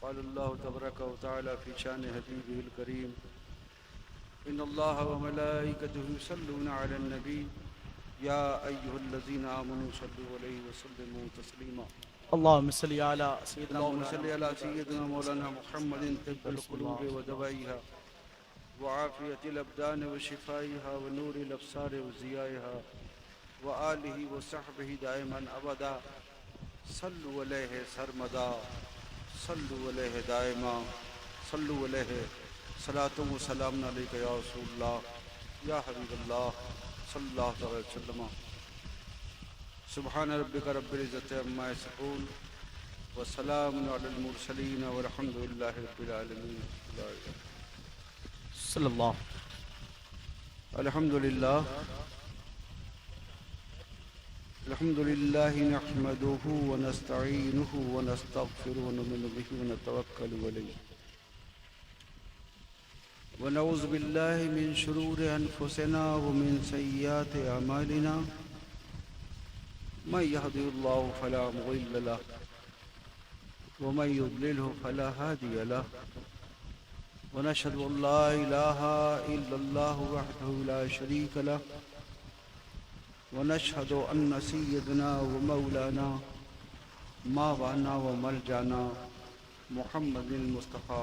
क़ाल अल्लाहु तबारक व तआला फ़ी शान हबीबिहिल करीम इन्नल्लाह व मलाइकतहु युसल्लूना अलन नबी या अय्युहल्लज़ीना आमनू सल्लु अलैहि व सल्लिमू तस्लीमा। अल्लाहुम्म सल्लि अला सय्यिदिना अल्लाहुम्मा मौलाना सल्लि अला सय्यिदिना मौलाना मुहम्मदिन तिब्बुल क़ुलूब व दवाइहा व आफ़ियतिल अबदान व शिफ़ाइहा व नूरिल अब्सार व ज़ियाइहा व आलिहि व सहबिहि दाइमन अबदा सल्लु अलैहि सरमदा सल्लु अलैहि दाइमा सल्लु अलैहि सलातुम व सलाम अलैका या रसूलल्लाह या हबीबल्लाह सल्लल्लाहु अलैहि वसल्लम। सुब्हान रब्बिका रब्बिल इज़्ज़ति अम्मा यसिफून व सलामुन अलल मुरसलीन वल्हम्दुलिल्लाहि रब्बिल आलमीन। सल्लल्लाहु अल्हम्दुलिल्लाह अल्हम्दुलिल्लाहि नहमदुहु व नस्तईनुहु व नस्तगफिरुहु व नुमिनु बिहि व नतवक्कलु अलैहि व नऊज़ु बिल्लाहि मिन शुरूरि अनफुसिना व मिन सय्यिआति अमालिना मन यहदिहिल्लाहु फला मुज़िल्ल लहु व मन युज़लिलहु फला हादिय लहु व नशहदु अन ला इलाहा इल्लल्लाहु वहदहु ला शरीक लहु व नशहदु अन्न सय्यदना व मौलाना मावाना व मलजाना मुहम्मदिन मुस्तफ़ा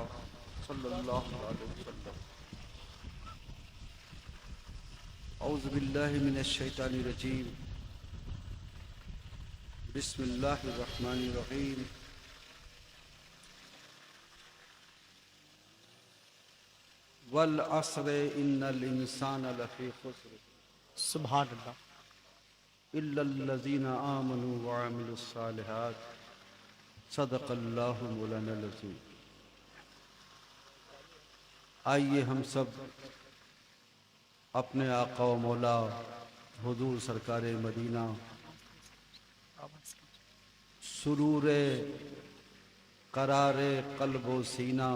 सल्लल्लाहु अलैहि वसल्लम। औज़ु बिल्लाहि मिनश शैतानिर रजीम बिस्मिल्लाहिर रहमानिर रहीम। वल अस्र इन्नल इंसाना लफ़ी खुस्र सुभान अल्लाह। इल्लल्लज़ीना आमनू व अमिलुस्सालिहात सदक़ल्लाहु मौलानाल अज़ीम। आइए हम सब अपने आका व मौला हुजूर सरकार मदीना सुरूरे करारे क़ल्ब व सीना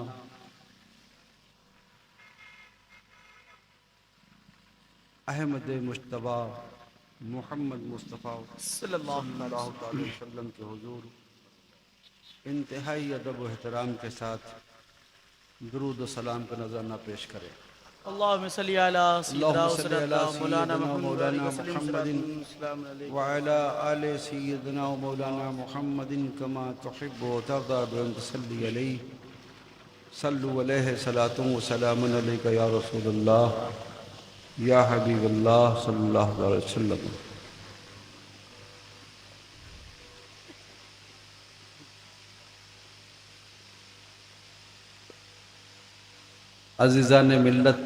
अहमद मुश्तबा मोहम्मद मुस्तफ़ा सल्लल्लाहु अलैहि वसल्लम के हुजूर इंतहाई अदब व एहतराम के साथ दुरूद व सलाम का नज़राना पेश करें। अल्लाहुम्मा सल्लि अला अल्लाहुम्मा सल्लि अला मौलाना सय्यिदिना मुहम्मद मौलाना मुहम्मदिन व अला आलि सय्यिदिना मौलाना मुहम्मदिन कमा तुहिब्बु व तर्दा व सल्लि अलैहि सल्लु अलैहि सलातुम व सलामुन अलैका या रसूलल्लाह या हबीबल्लाह सल्लल्लाहु अलैहि वसल्लम। अज़ीज़ान मिल्लत,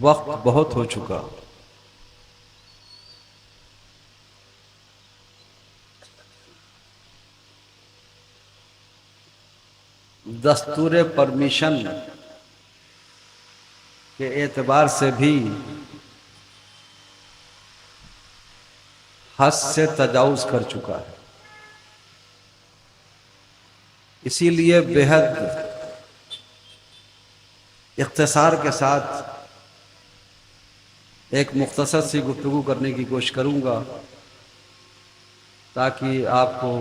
वक्त बहुत हो चुका। दस्तूर परमिशन के एतबार से भी हद से तजावुज़ कर चुका है। इसीलिए बेहद इख्तिसार के साथ एक मुख्तसर सी गुफ्तगू करने की कोशिश करूँगा ताकि आपको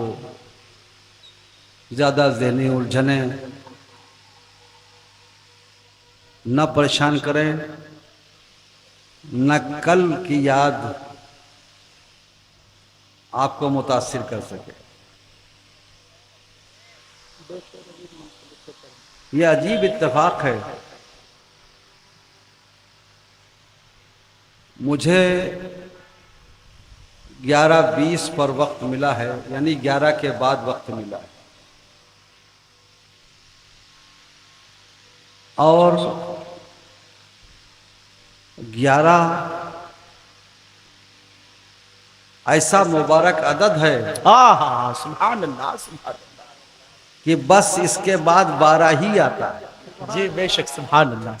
ज़्यादा ज़हनी उलझने न परेशान करें, न कल की याद आपको मुतासिर कर सके। यह अजीब इत्तेफाक है, मुझे 11:20 पर वक्त मिला है, यानी 11 के बाद वक्त मिला है और 11 ऐसा मुबारक अदद है सुभान अल्लाह सुभान अल्लाह कि बस इसके बाद 12 ही आता है। जी बेशक सुभान अल्लाह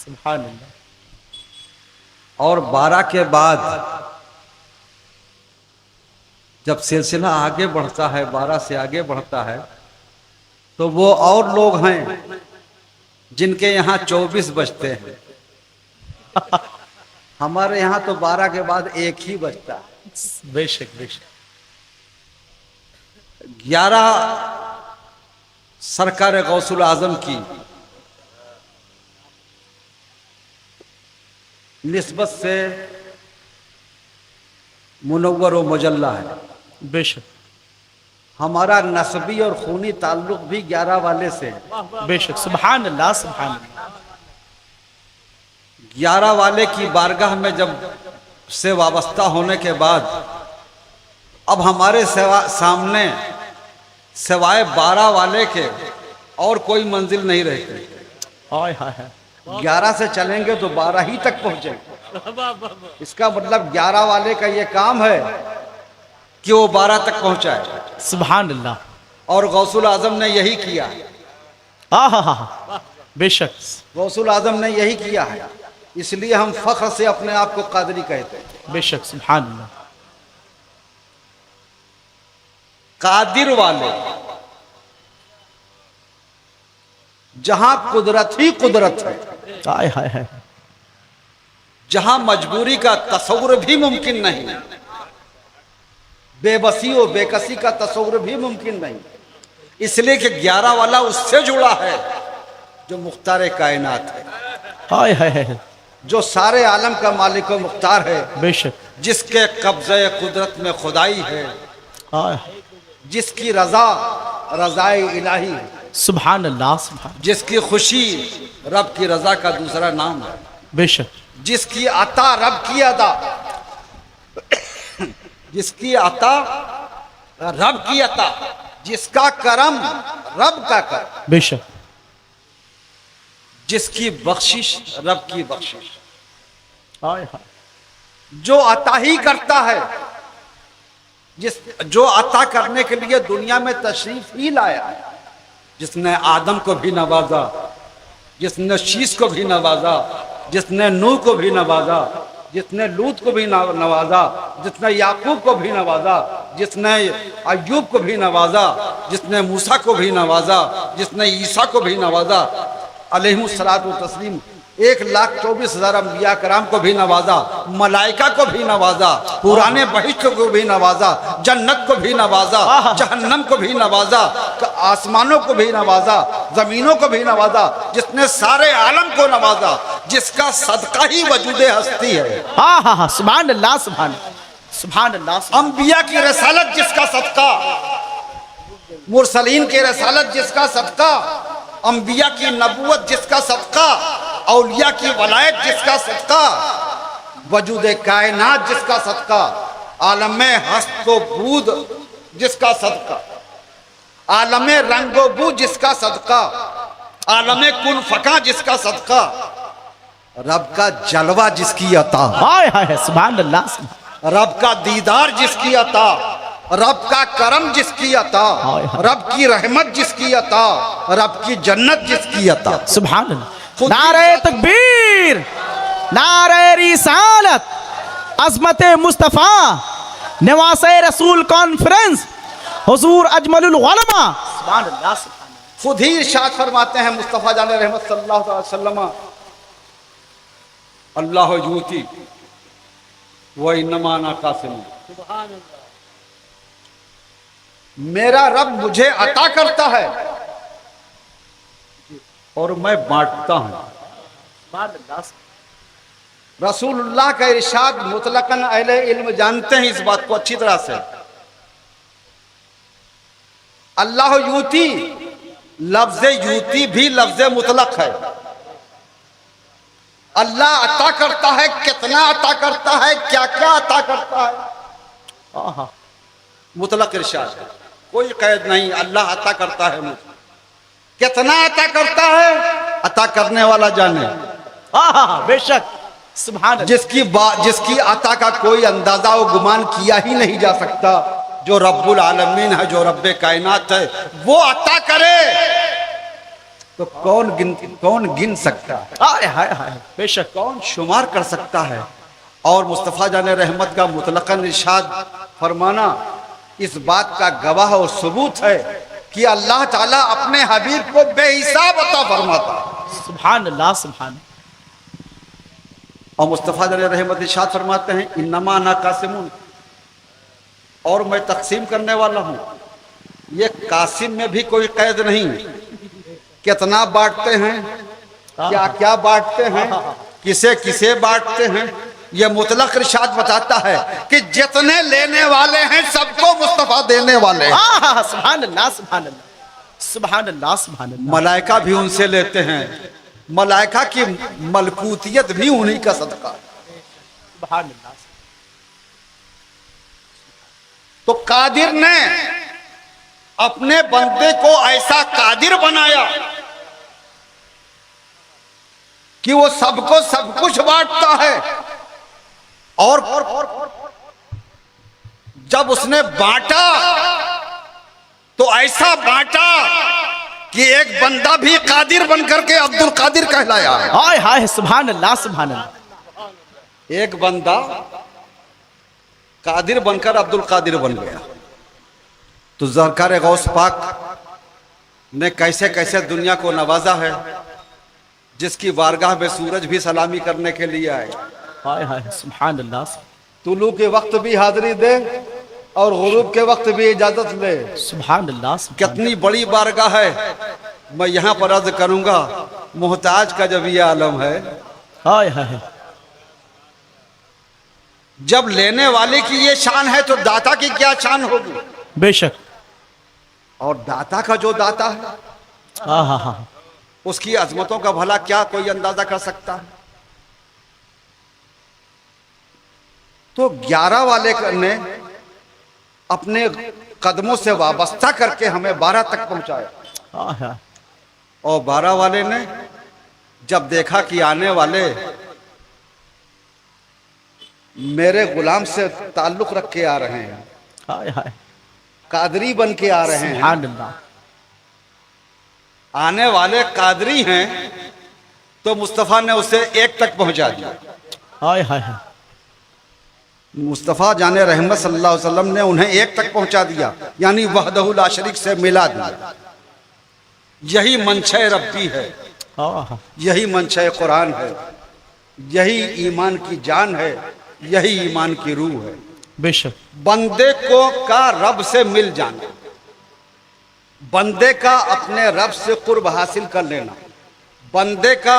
सुभान अल्लाह। और 12 के बाद जब सिलसिला आगे बढ़ता है, 12 से आगे बढ़ता है, तो वो और लोग हैं जिनके यहाँ 24 बजते हैं। हमारे यहाँ तो 12 के बाद एक ही बजता है। बेशक बेशक। 11 सरकार गौसुल आजम की निस्बत से मुनव्वर व मुजल्ला है। बेशक। हमारा नस्बी और खूनी ताल्लुक भी 11 वाले से है। बेशक। सुभान अल्लाह सुभान अल्लाह। 11 वाले की बारगाह में जब से वाबस्ता होने के बाद अब हमारे सामने सिवाय 12 वाले के और कोई मंजिल नहीं रहती। हाय हाय हाय। 11 से चलेंगे तो 12 ही तक पहुंचेंगे। इसका मतलब 11 वाले का ये काम है कि वो 12 तक पहुंचाए। सुभान अल्लाह। और गौसुल आजम ने यही किया। हा। बेशक। गौसुल आजम ने यही किया है, इसलिए हम फख्र से अपने आप को कादरी कहते हैं। बेशक। सुभान अल्लाह। कादिर वाले जहां कुदरत ही कुदरत है, हाय हाय हाय। जहां मजबूरी का तस्वुर भी मुमकिन नहीं, बेबसी और बेकसी का तस्वुर भी मुमकिन नहीं, इसलिए कि 11 वाला उससे जुड़ा है जो मुख्तार कायनात है। हाय हाय हाय। जो सारे आलम का मालिक व मुख्तार है। बेशक। जिसके कब्ज़े कुदरत में खुदाई है। हाय। जिसकी रजा रजाए इलाही है। सुभान अल्लाह सुभान। जिसकी खुशी रब की रजा का दूसरा नाम है। बेशक। जिसकी अता रब की अदा, जिसकी अता रब की अता, जिसका करम रब का करम, बेशक। जिसकी बख्शिश रब की बख्शिश। हाय हाय। जो अता ही करता है, जो अता करने के लिए दुनिया में तशरीफ ही लाया, जिसने आदम को भी नवाजा, जिसने शीश को भी नवाजा, जिसने नूह को भी नवाजा, जिसने लूत को भी नवाजा, जिसने याकूब को भी नवाजा, जिसने अय्यूब को भी नवाजा, जिसने मूसा को भी नवाजा, जिसने ईसा को भी नवाजा, अलैहिमुस्सलातु तस्लीम, 1,24,000 अंबिया कराम को भी नवाजा, मलाइका को भी नवाजा, पुराने बहिश्त को भी नवाजा, जन्नत को भी नवाजा, जहन्नम को भी नवाजा, आसमानों को भी नवाजा, जमीनों को भी नवाजा, जिसने सारे आलम को नवाजा, जिसका सदका ही वजूदे हस्ती है। हाँ। सुभान अल्लाह सुभान सुभान अल्लाह। अंबिया की रसालत जिसका सदका, मुरसलीन की रसालत जिसका सदका, अंबिया की नबूवत जिसका सदका, औलिया की वलायत जिसका सदका, वजूद कायनात जिसका सदका, आलम हस्तो बूद जिसका सदका, आलम रंगो बू जिसका सदका, आलम कुन फका जिसका सदका, रब का जलवा जिसकी अता, हाय हाय सुभान अल्लाह। रब का दीदार जिसकी अता, रब का करम जिसकी अता, रब की रहमत जिसकी अता, रब की जन्नत जिसकी अता। सुभान अल्लाह। नारे तकबीर, नारे रिसालत, अज़मत मुस्तफ़ा, नवासे रसूल कॉन्फ्रेंस, हुजूर अजमलुल उलमा। सुभान अल्लाह। खुद ही इरशाद फरमाते हैं मुस्तफ़ा जाने रहमत सल्लल्लाहु अलैहि वसल्लम, अल्लाह यूती व इन्नमा अना कासिम। मेरा रब मुझे अता करता है और मैं बांटता हूं। रसूलुल्लाह का इरशाद मुतलकन अहले इल्म जानते हैं इस बात को अच्छी तरह से। अल्लाह यूती, लफ्ज यूती भी लफ्ज मुतलक है। अल्लाह अता करता है, कितना अता करता है, क्या क्या अता करता है, मुतलक इरशाद है, कोई कैद नहीं। अल्लाह अता करता है मुझे, कितना अता करता है अता करने वाला जाने। बेशक। सुभान। जिसकी अता का कोई अंदाजा व गुमान किया ही नहीं जा सकता। जो रब्बुल आलमीन है, जो रब्बे कायनात है, वो अता करे तो कौन गिन सकता है? हाय हाय हाय। बेशक। कौन शुमार कर सकता है? और मुस्तफ़ा जाने रहमत का मुतलकन इरशाद फरमाना इस बात का गवाह और सबूत है कि अल्लाह ताला अपने हबीब को बेहिसाब अता फरमाता। सुभान अल्लाह सुभान। और मुस्तफ़ा जन रहमत इरशाद फरमाते हैं इन्नमा अना कासिमुन, और मैं तकसीम करने वाला हूँ। ये कासिम में भी कोई कैद नहीं, कितना बांटते हैं, क्या क्या बांटते हैं, किसे किसे बांटते हैं, ये मुतलक इरशाद बताता है कि जितने लेने वाले हैं सबको मुस्तफ़ा देने वाले हैं। सुभान अल्लाह सुभान अल्लाह सुभान अल्लाह सुभान अल्लाह। मलाइका भी उनसे लेते हैं, मलाइका की मलकूतियत भी उन्हीं का सदका। सुभान अल्लाह। तो कादिर ने अपने बंदे को ऐसा कादिर बनाया कि वो सबको सब कुछ बांटता है। और जब उसने बांटा तो ऐसा बांटा कि एक बंदा भी कादिर बनकर के अब्दुल कादिर कहलाया। हाय हाय सुभान अल्लाह सुभान अल्लाह। एक बंदा कादिर बनकर अब्दुल कादिर बन गया। तो ज़रकार गौस पाक ने कैसे कैसे दुनिया को नवाजा है, जिसकी वारगाह में सूरज भी सलामी करने के लिए आए। हाय हाय सुभान अल्लाह। तुलू के वक्त भी हाजिरी दे और गुरूब के वक्त भी इजाजत ले। सुभान अल्लाह। कितनी बड़ी बारगाह है। मैं यहाँ पर अर्ज करूंगा, मोहताज का जब ये आलम है, हाय हाय। जब लेने वाले की ये शान है तो दाता की क्या शान होगी। बेशक। और दाता का जो दाता है, हाँ हाँ हाँ, उसकी अजमतों का भला क्या कोई अंदाजा कर सकता है। तो 11 वाले ने अपने कदमों से वाबस्ता करके हमें 12 तक पहुंचाया। हाँ हाँ। और 12 वाले ने जब देखा कि आने वाले मेरे गुलाम से ताल्लुक रख के आ रहे हैं, हाय हाय, कादरी बन के आ रहे हैं, सुभान अल्लाह। आने वाले कादरी हैं, तो मुस्तफ़ा ने उसे 1 तक पहुंचा दिया। हाय हाय हाय। मुस्तफ़ा जाने रहमत सल्लल्लाहु अलैहि वसल्लम ने उन्हें 1 तक पहुंचा दिया, यानी वहदहु ला शरीक से मिला दिया। यही मंशा रब्बी है, हाँ हाँ, यही मंशा कुरान है, यही ईमान की जान है, यही ईमान की रूह है। बेशक। बंदे को का रब से मिल जाना, बंदे का अपने रब से कुर्ब हासिल कर लेना, बंदे का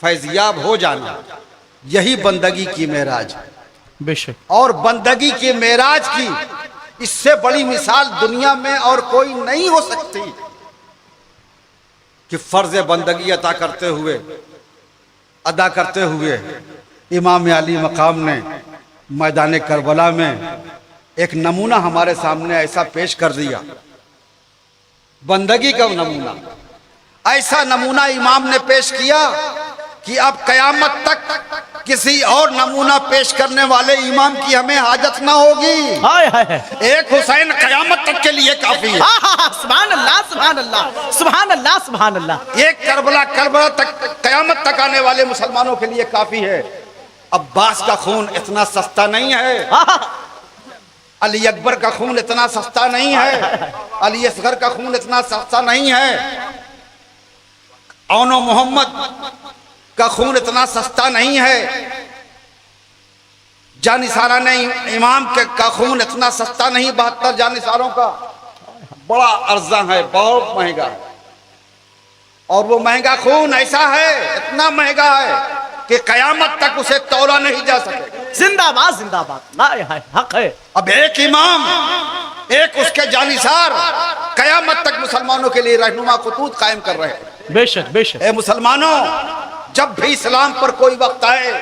फैज़याब हो जाना, यही बंदगी की मेराज है। बेशक। और बंदगी की मेराज की इससे बड़ी मिसाल दुनिया में और कोई नहीं हो सकती कि फर्ज बंदगी अदा करते हुए इमाम अली मकाम ने मैदान करबला में एक नमूना हमारे सामने ऐसा पेश कर दिया। बंदगी का नमूना, ऐसा नमूना इमाम ने पेश किया कि अब कयामत तक किसी और नमूना पेश करने वाले इमाम की हमें हाजत ना होगी। हाय हाय। एक हुसैन कयामत तक के लिए काफी है। सुभान अल्लाह सुभान अल्लाह सुभान अल्लाह सुभान अल्लाह। एक करबला तक कयामत तक आने वाले मुसलमानों के लिए काफी है। अब्बास का खून इतना सस्ता नहीं है, अली अकबर का खून इतना सस्ता नहीं है, अली असगर का खून इतना सस्ता नहीं है, औनो मोहम्मद का खून इतना सस्ता नहीं है, जानिसारा ने इमाम का खून इतना सस्ता नहीं, 72 जानिसारों का बड़ा अर्जा है, बहुत महंगा है। और वो महंगा खून ऐसा है, इतना महंगा है कि कयामत तक उसे तौला नहीं जा सके। जिंदाबाद जिंदाबाद, हाय हाय, हक है। अब एक इमाम, एक उसके जानिसार कयामत तक मुसलमानों के लिए रहनुमा खतूत कायम कर रहे हैं। बेशक बेशक। ए मुसलमानों, जब भी इस्लाम पर कोई वक्त आए,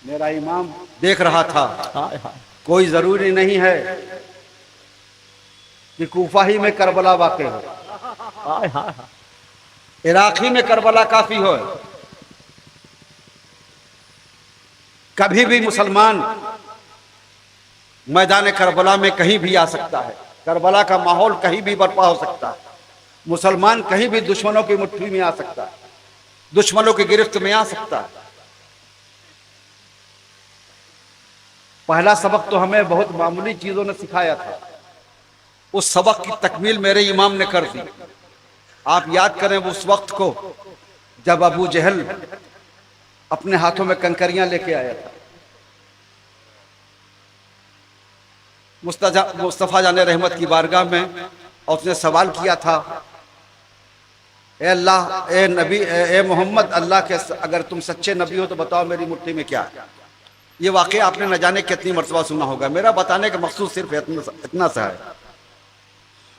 मेरा इमाम देख रहा था, हाय हाय, कोई जरूरी नहीं है कि कूफा ही में करबला वाक़ हो, हाय हाय, इराक़ी में करबला काफी हो। कभी भी मुसलमान मैदान करबला में कहीं भी आ सकता है, करबला का माहौल कहीं भी बर्पा हो सकता है, मुसलमान कहीं भी दुश्मनों की मुट्ठी में आ सकता है, दुश्मनों की गिरफ्त में आ सकता है। पहला सबक तो हमें बहुत मामूली चीजों ने सिखाया था, उस सबक की तकमील मेरे इमाम ने कर दी। आप याद करें उस वक्त को जब अबू जहल अपने हाथों में कंकरियां लेके आया था, मुस्तफ़ा जाने रहमत की बारगाह में, और उसने सवाल किया था, ए अल्लाह, ए नबी, ए मोहम्मद, अल्लाह के अगर तुम सच्चे नबी हो तो बताओ मेरी मुट्ठी में क्या है। ये वाकया आपने न जाने कितनी मरतबा सुना होगा, मेरा बताने का मकसूद सिर्फ इतना सा है।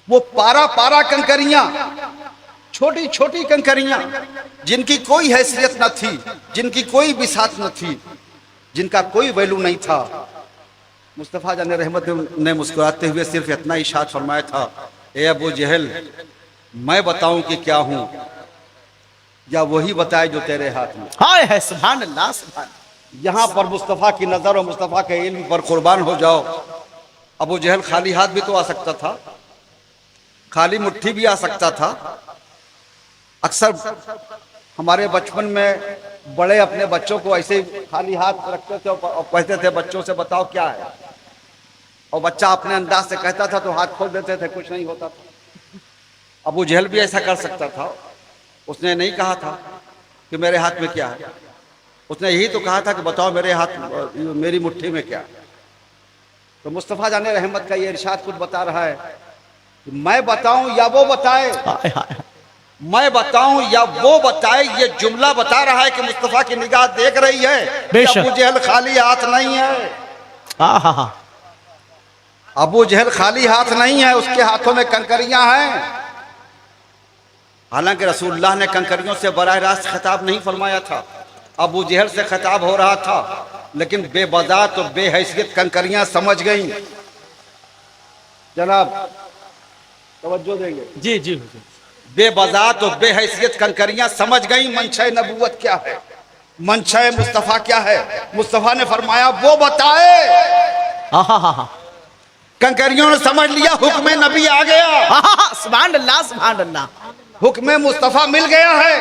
वो पारा पारा कंकरियां, छोटी छोटी कंकरियां, जिनकी कोई हैसियत न थी, जिनकी कोई बिसात न थी, जिनका कोई वैल्यू नहीं था, मुस्तफ़ा जाने रहमत ने मुस्कुराते हुए सिर्फ इतना इशारा फरमाया था, ए अबू जहल, मैं बताऊं कि क्या हूं या वही बताए जो तेरे हाथ में। हाय है, सुभान अल्लाह, सुभान। यहां पर मुस्तफ़ा की नजर और मुस्तफ़ा के इल्म पर कुर्बान हो जाओ। अबू जहल खाली हाथ भी तो आ सकता था, खाली मुट्ठी भी आ सकता था। अक्सर हमारे बचपन में बड़े अपने बच्चों को ऐसे खाली हाथ रखते थे और कहते थे, बच्चों से बताओ क्या है, और बच्चा अपने अंदाज से कहता था तो हाथ खोल देते थे, कुछ नहीं होता था। अबू जहल भी ऐसा कर सकता था। उसने नहीं कहा था कि मेरे हाथ में क्या है, उसने यही तो कहा था कि बताओ मेरे हाथ, मेरी मुट्ठी में क्या है। तो मुस्तफ़ा जाने रहमत का ये इरशाद खुद बता रहा है कि मैं बताऊं या वो बताए, मैं बताऊं या वो बताए। ये जुमला बता रहा है कि मुस्तफ़ा की निगाह देख रही है, अबू जहल खाली हाथ नहीं है। अबू जहल खाली हाथ नहीं है, उसके हाथों में कंकरियां हैं। हालांकि रसूलुल्लाह ने कंकरियों से बराह रास्त खिताब नहीं फरमाया था, अबू जहल से खिताब हो रहा था, लेकिन बेबज़ात और बेहैसियत कंकरियां समझ गईं। जनाब तवज्जो देंगे? जी जी। बेबज़ात और बेहैसियत कंकरियां समझ गईं मंशा नबूवत क्या है, मंशा मुस्तफ़ा क्या है। मुस्तफ़ा ने फरमाया वो बताए। कंकरियों ने समझ लिया, हुक्म नबी आ गया। सुभान अल्लाह, सुभान अल्लाह, हुक्म मुस्तफ़ा मिल गया है।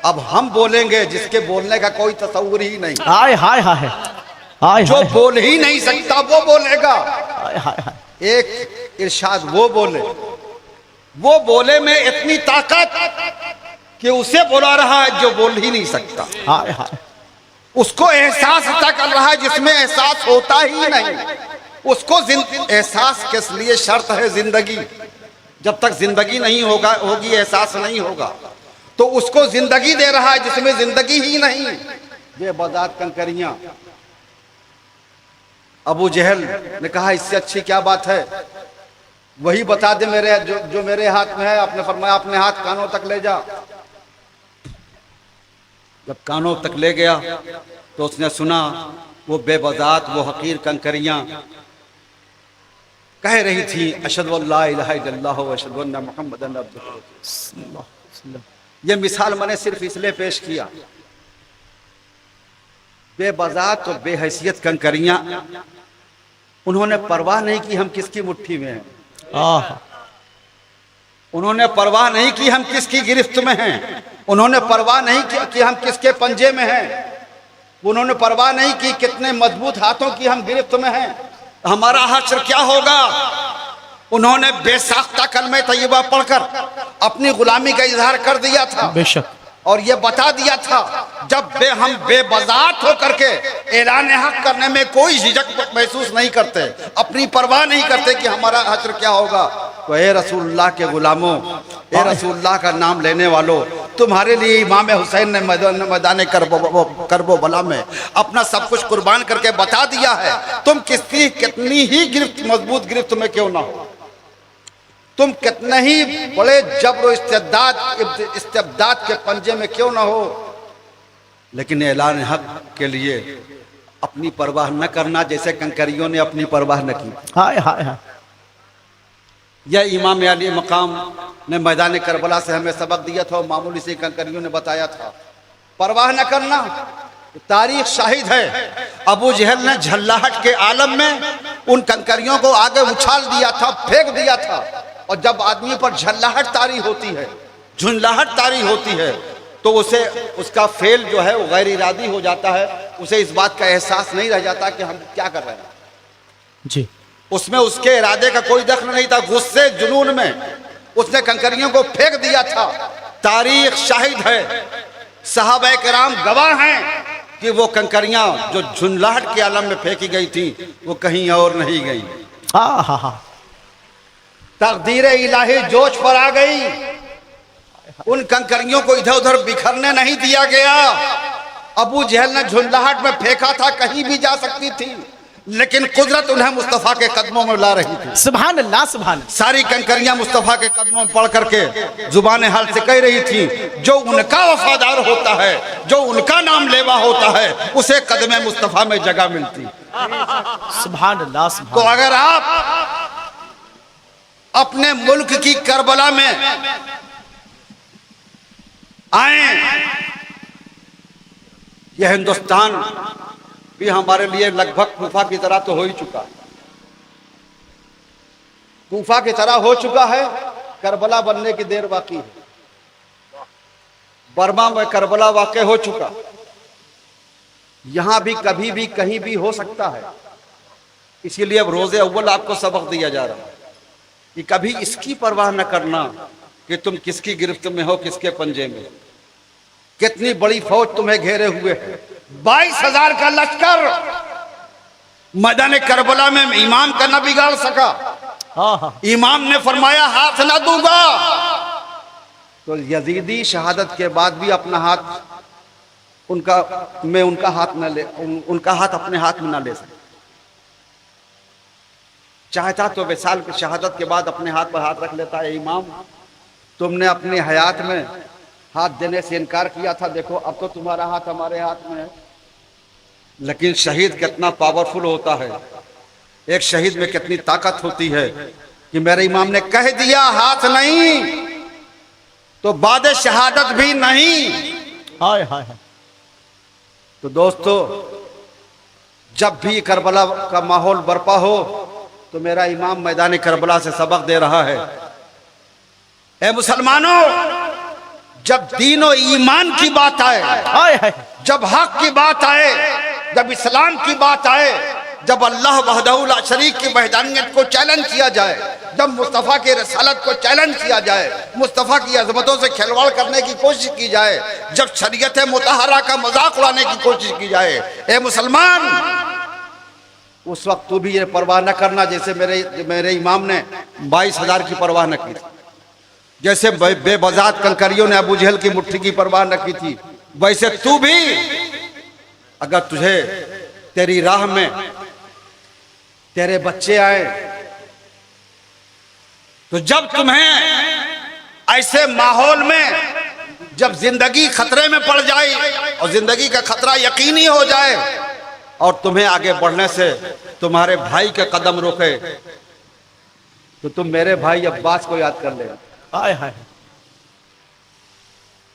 अब हम बोलेंगे जिसके बोलने का कोई तस्वुर ही नहीं। हाय हाय हाय हाय, जो बोल ही नहीं सकता वो बोलेगा। हाय हाय। एक इरशाद वो बोले में इतनी ताकत कि उसे बुला रहा है जो बोल ही नहीं सकता। हाय हाय। उसको एहसास तक कर रहा है जिसमें एहसास होता ही नहीं। उसको एहसास किस लिए शर्त है जिंदगी, जब तक जिंदगी नहीं होगी एहसास नहीं होगा। तो उसको जिंदगी दे रहा है जिसमें जिंदगी ही नहीं। बेबज़ात कंकरियां। अबू जहल ने कहा इससे अच्छी क्या बात है, वही बता दे मेरे जो मेरे हाथ में है। आपने फरमाया अपने हाथ कानों तक ले जा। जब कानों तक ले गया तो उसने सुना वो बेबज़ात, वो हकीर कंकरियां कह रही थी, अशहदु अल्ला इलाहा इल्लल्लाह व अशहदु अन्ना मुहम्मदन अब्दुहु। ये मिसाल मैंने सिर्फ इसलिए पेश किया, बेबज़ात और बेहैसियत कंकरियां, उन्होंने परवाह नहीं की हम किसकी मुट्ठी में हैं, उन्होंने परवाह नहीं की हम किसकी गिरफ्त में हैं, उन्होंने परवाह नहीं की कि हम किसके पंजे में हैं, उन्होंने परवाह नहीं की कितने मजबूत हाथों की हम गिरफ्त में हैं, हमारा हश्र क्या होगा। उन्होंने बेसाख्ता कलमे तय्यबा पढ़कर अपनी गुलामी का इजहार कर दिया था बेशक, और ये बता दिया था जब हम बेबज़ात होकर के ऐलान हक करने में कोई झिझक महसूस नहीं करते, अपनी परवाह नहीं करते कि हमारा हश्र क्या होगा। तो ए रसूलुल्लाह के गुलामों, ए रसूलुल्लाह का नाम लेने वालों, तुम्हारे लिए इमाम हुसैन ने मैदान करबो बला में अपना सब कुछ कुर्बान करके बता दिया है। तुम कितनी ही गिरफ्त, मजबूत गिरफ्त में क्यों ना हो, तुम कितने ही बड़े जबर इस्तेब्दाद के पंजे में क्यों ना हो, लेकिन ऐलान हक के लिए अपनी परवाह न करना, जैसे कंकरियों ने अपनी परवाह न की। हाय हाय हाय। यह इमाम अली मकाम ने मैदान करबला से हमें सबक दिया था, मामूली सी कंकरियों ने बताया था। परवाह न करना, तारीख शाहिद है। अबू जहल ने झल्लाहट के आलम में उन कंकरियों को आगे उछाल दिया था, फेंक दिया था। और जब आदमी पर झल्लाहट तारी होती है, झुंझलाहट तारी होती है, तो उसे उसका फेल जो है वो गैर इरादी हो जाता है। उसे इस बात का एहसास नहीं रह जाता कि हम क्या कर रहे हैं जी। उसमें उसके इरादे का कोई दखल नहीं था। गुस्से जुनून में उसने कंकरियों को फेंक दिया था। तारीख शाहिद है सहाबा किराम गवाह हैं कि वो कंकरियां जो झुंझलाहट के आलम में फेंकी गई थी वो कहीं और नहीं गई। हाँ हाँ हाँ। तकदीर इलाही जोश पर आ गई। उन कंकरियों को इधर उधर बिखरने नहीं दिया गया। अबू जहल ने झुंझलाहट में फेंका था, कहीं भी जा सकती थी, लेकिन कुदरत उन्हें मुस्तफा के कदमों में ला रही थी। सुभान अल्लाह, सुभान अल्लाह। सारी कंकरियां मुस्तफा के कदमों में पड़ करके जुबान हाल से कह रही थी, जो उनका वफादार होता है, जो उनका नाम लेवा होता है, उसे कदमे मुस्तफा में जगह मिलती। सुभान अल्लाह, सुभान। तो अगर आप अपने मुल्क की करबला में आए, यह हिंदुस्तान भी हमारे लिए लगभग कूफा की तरह तो हो ही चुका है। कूफा की तरह हो चुका है, करबला बनने की देर बाकी है। बर्मा में करबला वाक़या हो चुका, यहां भी कभी भी कहीं भी हो सकता है। इसीलिए अब रोजे अव्वल आपको सबक दिया जा रहा है कि कभी इसकी परवाह न करना कि तुम किसकी गिरफ्त में हो, किसके पंजे में। कितनी बड़ी फौज तुम्हें घेरे हुए है, 22,000 का लश्कर मैदान करबला में इमाम का न बिगाड़ सका। हाँ हाँ। इमाम ने फरमाया हाथ ना दूंगा, तो यजीदी शहादत के बाद भी अपना हाथ उनका हाथ अपने हाथ में ना ले सके। चाहता तो विसाल की शहादत के बाद अपने हाथ पर हाथ रख लेता है। इमाम, तुमने अपनी हयात में हाथ देने से इनकार किया था, देखो अब तो तुम्हारा हाथ हमारे हाथ में है। लेकिन शहीद कितना पावरफुल होता है, एक शहीद में कितनी ताकत होती है कि मेरे इमाम ने कह दिया हाथ नहीं तो बाद शहादत भी नहीं। हाय हाय। तो दोस्तों, जब भी करबला का माहौल बरपा हो तो मेरा इमाम मैदान करबला से सबक दे रहा है। ए मुसलमानों, जब दीन और ईमान की बात आए, हाय हाय, जब हक की बात आए, जब इस्लाम की बात आए, जब अल्लाह वहदहू ला शरीक की वहदानियत को चैलेंज किया जाए, जब मुस्तफ़ा की रसालत को चैलेंज किया जाए, मुस्तफ़ा की अजमतों से खिलवाड़ करने की कोशिश की जाए, जब शरीयत मुतहरा का मजाक उड़ाने की कोशिश की जाए, ए मुसलमान, उस वक्त तू भी ये परवाह न करना जैसे मेरे इमाम ने 22,000 की परवाह न की, जैसे बेबजात कंकरियों ने अबू जहल की मुट्ठी की परवाह न की थी, वैसे तू भी अगर तुझे तेरी राह में तेरे बच्चे आए तो जब तुम्हें ऐसे माहौल में जब जिंदगी खतरे में पड़ जाए और जिंदगी का खतरा यकीनी हो जाए और तुम्हें आगे बढ़ने से तुम्हारे भाई के कदम रोके तो तुम मेरे भाई अब्बास को याद कर लेना। हाय हाय।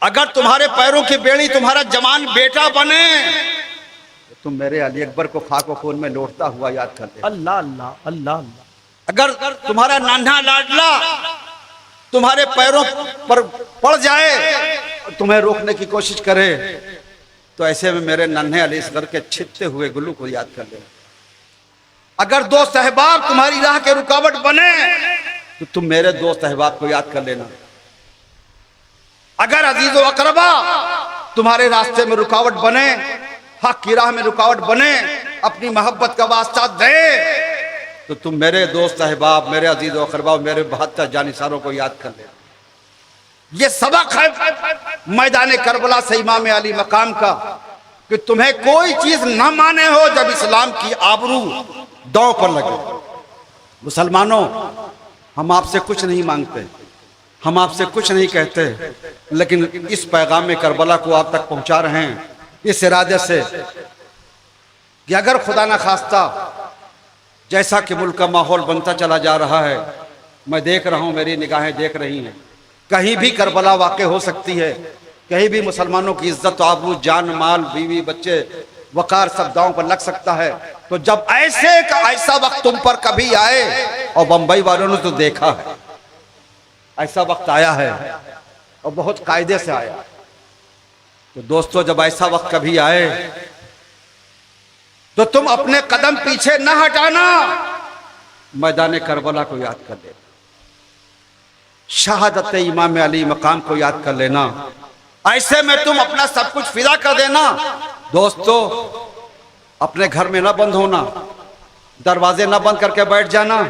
अगर तुम्हारे पैरों की बेड़ी तुम्हारा जवान बेटा बने तो तुम मेरे अली अकबर को खाक व खून में लौटता हुआ याद कर लेना। अल्लाह अल्लाह अल्लाह अल्लाह। अगर तुम्हारा नाना लाडला तुम्हारे पैरों पर पड़ जाए तुम्हें रोकने की कोशिश करे तो ऐसे में मेरे नन्हे अली असगर के छिपते हुए गुल्लू को याद कर लेना। अगर दोस्त अहबाब तुम्हारी राह के रुकावट बने तो तुम मेरे दोस्त अहबाब को याद कर लेना। अगर अजीज व अकरबा तुम्हारे रास्ते में रुकावट बने, हक की राह में रुकावट बने, अपनी मोहब्बत का वास्ता दे तो तुम मेरे दोस्त अहबाब, मेरे अजीज व अकरबा, मेरे 72 जानिसारों को याद कर लेना। ये सबक है मैदान करबला से इमाम अली मकाम का कि तुम्हें कोई चीज न माने हो जब इस्लाम की आबरू दांव पर लगे। मुसलमानों, हम आपसे कुछ नहीं मांगते, हम आपसे कुछ नहीं कहते, लेकिन इस पैगाम में करबला को आप तक पहुंचा रहे हैं इस इरादे से कि अगर खुदा न खास्ता जैसा कि मुल्क का माहौल बनता चला जा रहा है, मैं देख रहा हूं, मेरी निगाहें देख रही हैं, कहीं भी करबला वाक़ हो सकती है, कहीं भी मुसलमानों की इज्जत आबरू, जान माल, बीवी बच्चे, वकार सब दांव पर लग सकता है। तो जब ऐसे का ऐसा वक्त तुम पर कभी आए, और बंबई वालों ने तो देखा है ऐसा वक्त आया है और बहुत कायदे से आया, तो दोस्तों जब ऐसा वक्त कभी आए तो तुम अपने कदम पीछे न हटाना, मैदान करबला को याद कर लेना, शहादत इमाम अली मकाम को याद कर लेना, ऐसे में तुम अपना सब कुछ फिदा कर देना। दोस्तों, अपने घर में ना बंद होना, दरवाजे ना बंद करके बैठ जाना।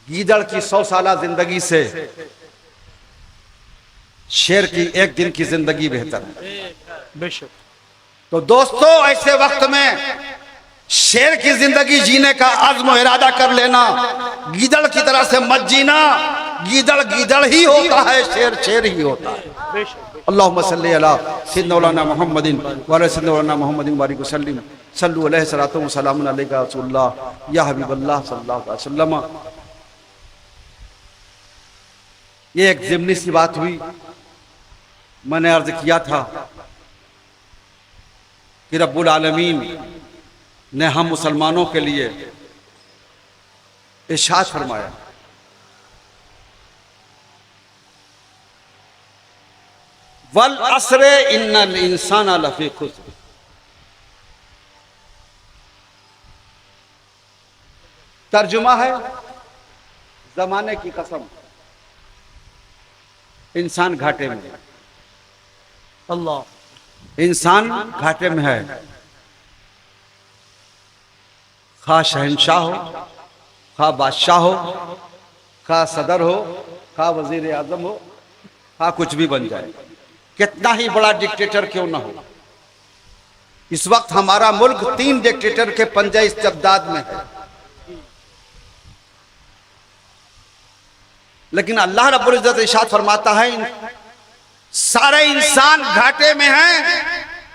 गीदड़ की 100 साल जिंदगी से शेर की एक दिन की जिंदगी बेहतर है। बेशक। तो दोस्तों, ऐसे वक्त में शेर की जिंदगी जीने का अज़्म और इरादा कर लेना। गीदड़ की तरह से मत जीना। गीदड़ गीदड़ ही होता है, शेर शेर ही होता है। अल्लाहुम्मा सल्ली अला सय्यिदना मौलाना मुहम्मदिन व अला सय्यिदना मौलाना मुहम्मदिन बारिक वसल्लिम सल्लु अलैहि सलातो व सलामुन अलैका रसूलुल्लाह या हबीबल्लाह सल्लल्लाहु अलैहि वसल्लम। ये एक ज़िमनी सी बात हुई। मैंने अर्ज किया था कि रब्बुल आलमीन ने हम मुसलमानों के लिए इरशाद फरमाया, वल अस्र इन्नल इंसाना लफी खुस्र। तर्जुमा है, जमाने की कसम, इंसान घाटे में है। अल्लाह। इंसान घाटे में है। खा शहनशाह हो, खा बादशाह हो, खा सदर हो, खा वजीर आजम हो, खा कुछ भी बन जाए, कितना ही बड़ा डिक्टेटर क्यों ना हो। इस वक्त हमारा मुल्क 3 डिक्टेटर के पंजे इस्तिबदाद में है। लेकिन अल्लाह रब्बुल इज्जत इरशाद फरमाता है, सारे इंसान घाटे में हैं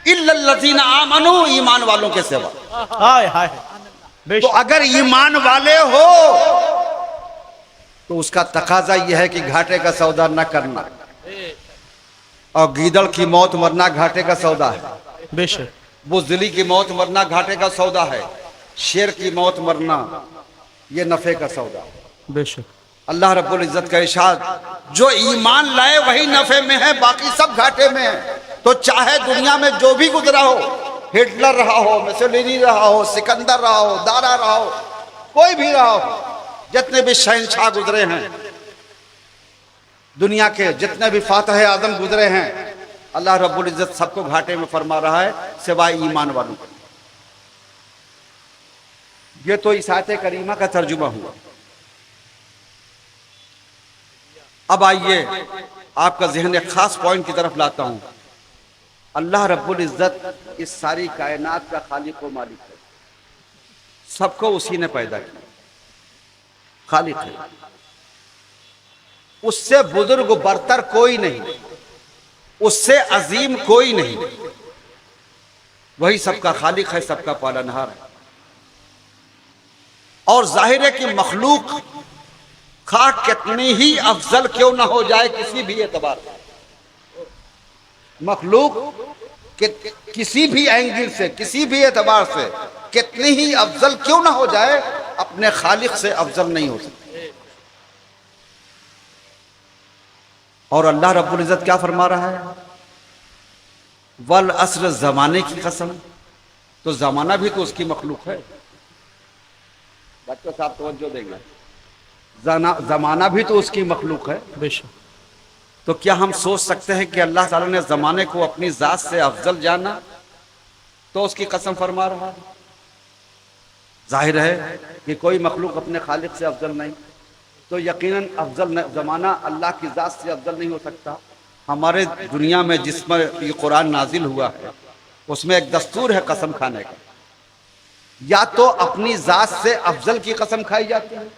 इल्लल्लज़ीना आमनू, ईमान वालों के सिवा। हाय हाय। तो अगर ईमान वाले हो तो उसका तकाजा यह है कि घाटे का सौदा न करना। और गीदड़ की मौत मरना घाटे का सौदा है। बेशक। बुज़दिली की मौत मरना घाटे का सौदा है। शेर की मौत मरना यह नफे का सौदा है। बेशक। अल्लाह रब्बुल इज्जत का इरशाद, जो ईमान लाए वही नफे में है, बाकी सब घाटे में है। तो चाहे दुनिया में जो भी गुजरा हो, हिटलर रहा हो, मुसोलिनी रहा हो, सिकंदर रहा हो, दारा रहा हो, कोई भी रहा हो, जितने भी शहनशाह गुजरे हैं दुनिया के, जितने भी फातह आजम गुजरे हैं, अल्लाह रब्बुल इज्जत सबको घाटे में फरमा रहा है सिवाय ईमान वालों के। ये तो इस आयत करीमा का तर्जुमा हुआ। अब आइए आपका ज़हन एक खास पॉइंट की तरफ लाता हूं। अल्लाह रब्बुल इज्जत इस सारी कायनात का खालिक व मालिक है। सबको उसी ने पैदा किया, खालिक है। उससे बुजुर्ग बरतर कोई नहीं, उससे अजीम कोई नहीं। वही सबका खालिक है, सबका पालनहार है। और जाहिर है कि मखलूक खा कितनी ही अफजल क्यों ना हो जाए, किसी भी एतबार से, मखलूक किसी भी एंगल से, किसी भी एतबार से कितनी ही अफजल क्यों ना हो जाए, अपने खालिक से अफजल नहीं हो सकती। और अल्लाह रब्बुल इज्जत क्या फरमा रहा है, वल अस्र, जमाने की कसम। तो जमाना भी तो उसकी मखलूक है। बच्चों साहब तवज्जो देंगे, जमाना भी तो उसकी मखलूक है। बेशक। तो क्या हम सोच सकते हैं कि अल्लाह ताला ने जमाने को अपनी जात से अफजल जाना तो उसकी कसम फरमा रहा है? जाहिर है कि कोई मखलूक अपने खालिक से अफजल नहीं, तो यकीनन अफजल जमाना अल्लाह की जात से अफजल नहीं हो सकता। हमारे दुनिया में जिसमें ये कुरान नाजिल हुआ है उसमें एक दस्तूर है कसम खाने का। या तो अपनी जात से अफजल की कसम खाई जाती है,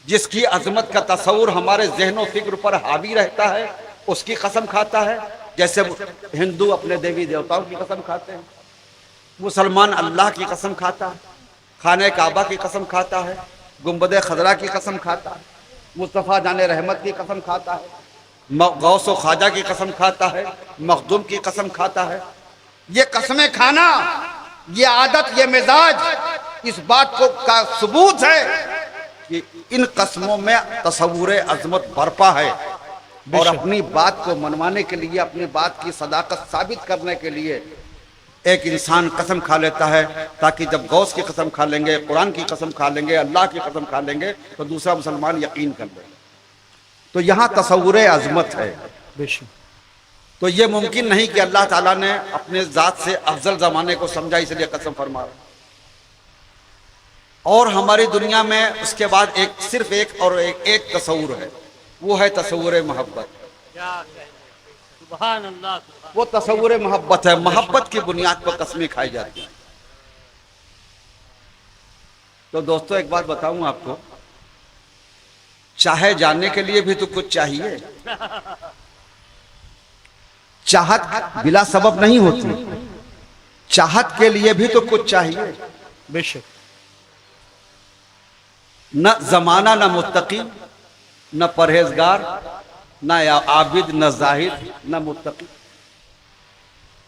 जिसकी अजमत का तस्वुर हमारे जहनो फिक्र पर हावी रहता है, उसकी कसम खाता है। जैसे हिंदू अपने देवी देवताओं की कसम खाते हैं, मुसलमान अल्लाह की कसम खाता है, खाने काबा की कसम खाता है, गुंबद खजरा की कसम खाता है, मुस्तफ़ा जाने रहमत की कसम खाता है, गौस व ख्वाजा की कसम खाता है, मखदूम की कसम खाता है। ये कसमें खाना, ये आदत, ये मिजाज इस बात को का सबूत है कि इन कसमों में तस्वुर अजमत बरपा है। और अपनी बात को मनवाने के लिए, अपनी बात की सदाकत साबित करने के लिए एक इंसान कसम खा लेता है, ताकि जब गौस की कसम खा लेंगे, कुरान की कसम खा लेंगे, अल्लाह की कसम खा लेंगे, तो दूसरा मुसलमान यकीन कर ले। तो यहाँ तसव्वुर अज़मत है। बेशक। तो ये मुमकिन नहीं कि अल्लाह ताला ने अपने ज़ात से अफजल ज़माने को समझा इसलिए कसम फरमा रहा। और हमारी दुनिया में उसके बाद सिर्फ एक और एक तसव्वुर है, वो है तसव्वुर मोहब्बत। सुभान अल्लाह। वो तसव्वुर मोहब्बत है, मोहब्बत की बुनियाद पर कस्में खाई जाती हैं। तो दोस्तों एक बात बताऊं आपको, चाहे जानने के लिए भी तो कुछ चाहिए। चाहत बिला सबब नहीं होती, चाहत के लिए भी तो कुछ चाहिए। बेशक। न जमाना न मुत्तकी, न परहेजगार, न आबिद, न जाहिद, न मुत्तकी,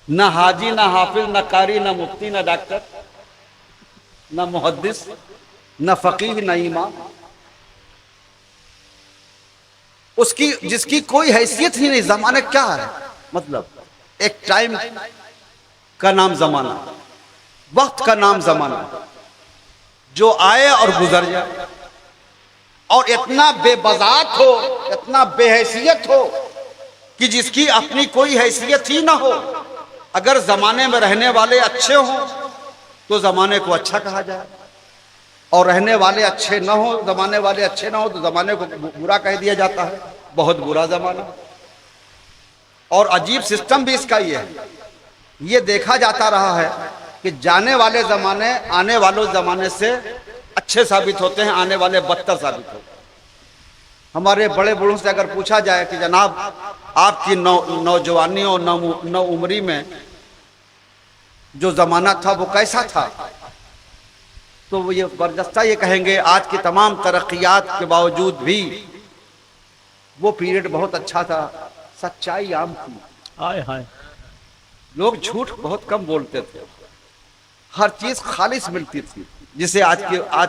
न हाजी, न हाफिज, न कारी, न मुफ्ती, न डॉक्टर, न मुहद्दिस, न फकीह, न इमाम। उसकी जिसकी कोई हैसियत ही नहीं। जमाने क्या है, मतलब एक टाइम का नाम जमाना, वक्त का नाम जमाना, जो आए और गुजर जाए। और इतना बेबजात हो, इतना बेहैसियत हो कि जिसकी अपनी कोई हैसियत ही ना हो। अगर जमाने में रहने वाले अच्छे हों तो जमाने को अच्छा कहा जाए, और रहने वाले अच्छे ना हो, जमाने वाले अच्छे ना हो तो जमाने को बुरा कह दिया जाता है। बहुत बुरा जमाना। और अजीब सिस्टम भी इसका ये है, ये देखा जाता रहा है कि जाने वाले जमाने आने वाले जमाने से अच्छे साबित होते हैं, आने वाले बदतर साबित होते हैं। हमारे बड़े बूढ़ों से अगर पूछा जाए कि जनाब आपकी नौजवानी और नौ उम्री में जो जमाना था वो कैसा था, तो वो ये बरजस्ता ये कहेंगे आज की तमाम तरक्कियात के बावजूद भी वो पीरियड बहुत अच्छा था, सच्चाई आम थी। हाय हाय। लोग झूठ बहुत कम बोलते थे, हर चीज खालिस मिलती थी, जिसे आज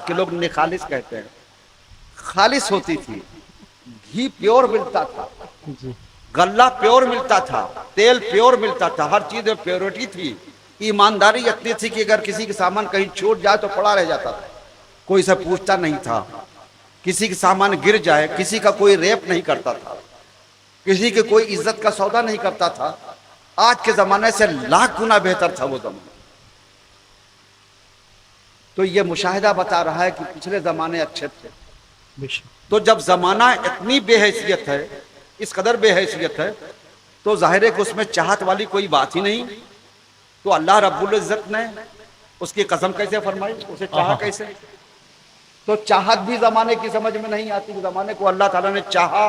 के लोग निखालिस कहते हैं। खालिस होती थी, घी प्योर मिलता था, गल्ला प्योर मिलता था, तेल प्योर मिलता था, हर चीज में प्योरिटी थी। ईमानदारी इतनी थी कि अगर किसी के सामान कहीं छूट जाए तो पड़ा रह जाता था, कोई से पूछता नहीं था। किसी के सामान गिर जाए, किसी का कोई रेप नहीं करता था, किसी के कोई इज्जत का सौदा नहीं करता था। आज के जमाने से लाख गुना बेहतर था वो जमाना। तो ये मुशाहिदा बता रहा है कि पिछले जमाने अच्छे थे। तो जब जमाना इतनी बेहैसियत है, इस कदर बेहैसियत है, तो जाहिर है कि उसमें चाहत वाली कोई बात ही नहीं। तो अल्लाह रब्बुल इज्जत ने उसकी कसम कैसे फरमाई, उसे चाहा कैसे? तो चाहत भी जमाने की समझ में नहीं आती। जमाने को अल्लाह ताला ने चाहा,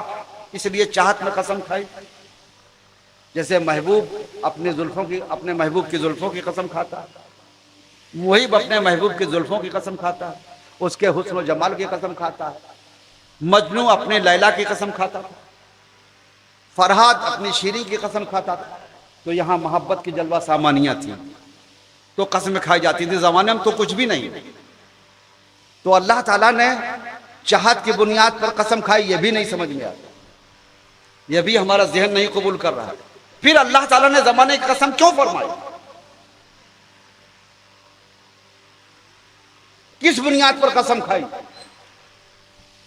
इसलिए चाहत में कसम खाई। जैसे महबूब अपने महबूब की जुल्फों की कसम खाता है, वही अपने महबूब की जुल्फों की कसम खाता है, उसके हुस्न व जमाल की कसम खाता है। मजनू अपने लैला की कसम खाता था, फरहाद अपनी शीरी की कसम खाता था। तो यहाँ मोहब्बत की जलवा सामानियाँ थी, तो कसम खाई जाती थी। जमाने में तो कुछ भी नहीं। तो अल्लाह ताला ने चाहत की बुनियाद पर कसम खाई, यह भी नहीं समझ में आता, यह भी हमारा जहन नहीं कबूल कर रहा है। फिर अल्लाह ताला ने जमाने की कसम क्यों फरमाई, किस बुनियाद पर कसम खाई?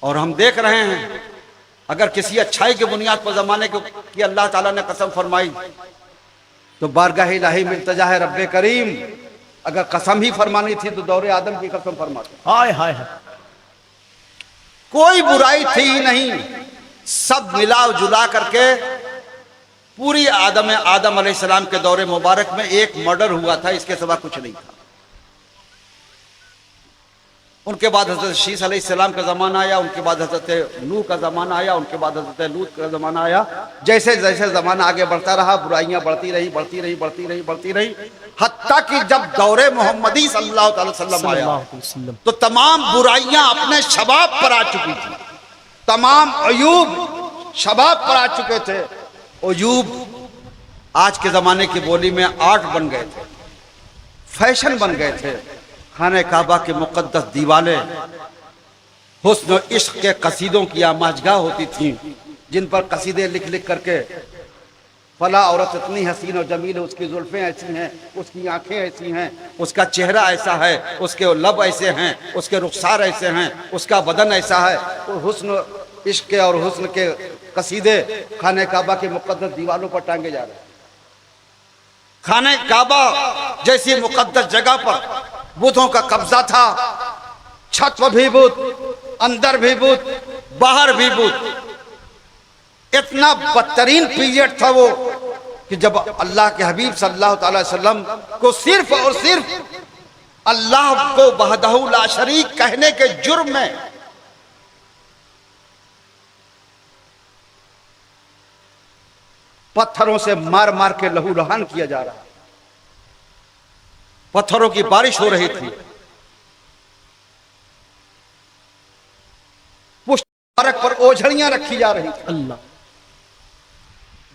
और हम देख रहे हैं, अगर किसी अच्छाई की बुनियाद पर जमाने की अल्लाह ताला ने कसम फरमाई तो बारगाह इलाही में इल्तिजा है रब्बे करीम, अगर कसम ही फरमानी थी तो दौरे आदम की कसम फरमाते। हाय हाय। कोई बुराई थी ही नहीं, सब मिला जुला करके पूरी आदम अलैहिस्सलाम के दौरे मुबारक में एक मर्डर हुआ था, इसके सिवा कुछ नहीं था। उनके बाद हजरत शीस अलैहिस्सलाम का ज़माना आया, उनके बाद हजरत नूह का ज़माना आया, उनके बाद हजरत लूत का ज़माना आया। जैसे जैसे ज़माना आगे बढ़ता रहा, बुराइयां बढ़ती रही, हत्ता कि जब दौरे मोहम्मदी सल्लल्लाहु अलैहि वसल्लम आया तो तमाम बुराइयां अपने शबाब पर आ चुकी थी, तमाम अयूब शबाब पर आ चुके थे। अयूब आज के ज़माने की बोली में आर्ट बन गए थे, फैशन बन गए थे। खाने काबा के मुकद्दस दीवाले हुस्न इश्क के कसीदों की आमाजगाह होती थी, जिन पर कसीदे लिख लिख करके फला औरत इतनी हसीन और जमील है, उसकी जुल्फें ऐसी हैं, उसकी आंखें ऐसी हैं, उसका चेहरा ऐसा है, उसके लब ऐसे हैं, उसके रुखसार ऐसे हैं, उसका बदन ऐसा है। तो हुस्न इश्क के और हुस्न के कसीदे खाने काबा के मुकद्दस दीवारों पर टांगे जा रहे हैं। खाने काबा जैसी मुकद्दस जगह पर बुतों का कब्जा था। छत पर भी बुत, अंदर भी बुत, बाहर भी बुत। इतना बदतरीन पीरियड था वो कि जब अल्लाह के हबीब सल्लल्लाहु अलैहि वसल्लम को सिर्फ और सिर्फ अल्लाह को वहदहू ला शरीक कहने के जुर्म में पत्थरों से मार मार के लहू लुहान किया जा रहा, पत्थरों की बारिश हो रही थी। पुष्ट मुबारक पर ओझड़ियां रखी जा रही थी। अल्लाह,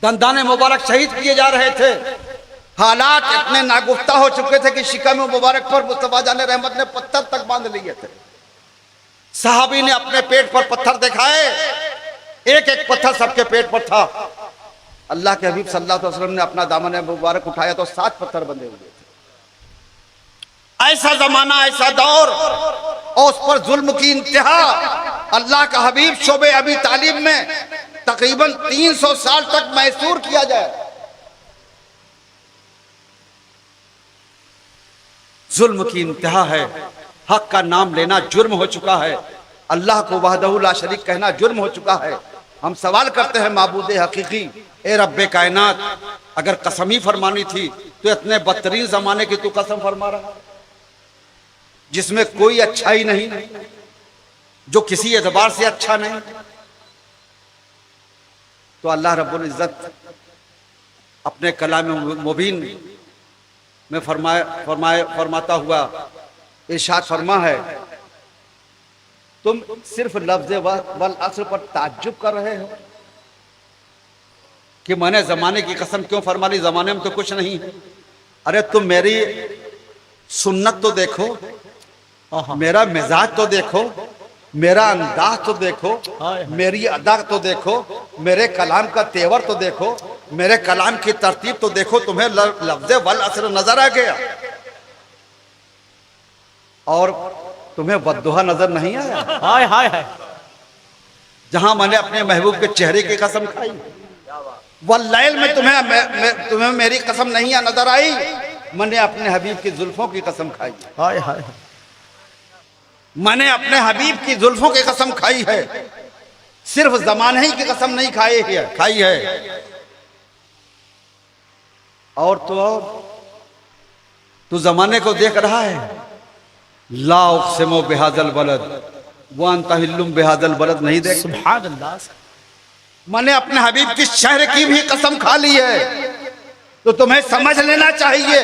दंदाने मुबारक शहीद किए जा रहे थे। हालात इतने नागुफ्ता हो चुके थे कि शिकम मुबारक पर मुस्तफा जान रहमत ने पत्थर तक बांध लिए थे। सहाबी ने अपने पेट पर पत्थर दिखाए, एक एक पत्थर सबके पेट पर था। अल्लाह के हबीब सल्लल्लाहु अलैहि वसल्लम ने अपना दामन मुबारक उठाया तो 7 पत्थर बंधे हुए थे। ऐसा जमाना, ऐसा दौर, और उस पर जुल्म की इंतहा। अल्लाह का हबीब शोबे अबी तालिब में तकरीबन 300 साल तक मैसूर किया जाए। जुल्म की इंतहा है। हक का नाम लेना जुर्म हो चुका है। अल्लाह को वहदहू ला शरीक कहना जुर्म हो चुका है। हम सवाल करते हैं माबूदे हकीकी, ए रब्बे कायनात, अगर कसम ही फरमानी थी तो इतने बदतरीन जमाने की तू कसम फरमा रहा जिसमें कोई अच्छा ही नहीं, जो किसी एतबार से अच्छा नहीं। तो अल्लाह रब्बुल इज्जत अपने कलाम मुबीन में फरमाता हुआ इरशाद फरमा है, तुम सिर्फ लफ्ज़ वल अस्र पर ताज्जुब कर रहे हो कि मैंने जमाने की कसम क्यों फरमा ली, जमाने में तो कुछ नहीं है। अरे तुम मेरी सुन्नत तो देखो, मेरा मिजाज तो देखो, मेरा अंदाज तो देखो, मेरी अदा तो देखो, मेरे कलाम का तेवर तो देखो, मेरे कलाम की तरतीब तो देखो। तुम्हें लफ्ज़ वल अस्र नजर आ गया और तुम्हें बद्दुहा नजर नहीं आया। हाय हाय हाय, जहां मैंने अपने महबूब के चेहरे की कसम खाई, वल्लैल में तुम्हें मेरी कसम नहीं नजर आई। मैंने अपने हबीब की जुल्फों की कसम खाई। हाय हाय, मैंने अपने हबीब की जुल्फों की कसम खाई है, सिर्फ जमाने ही की कसम नहीं खाई है। और तू जमाने को देख रहा है। ला उक़सिमु बिहाज़ल बलद व अंता हिल्लुम बिहाज़ल बलद नहीं देख। सुभान अल्लाह, मैंने अपने हबीब की शहर की भी कसम खा ली है। तो तुम्हें समझ लेना चाहिए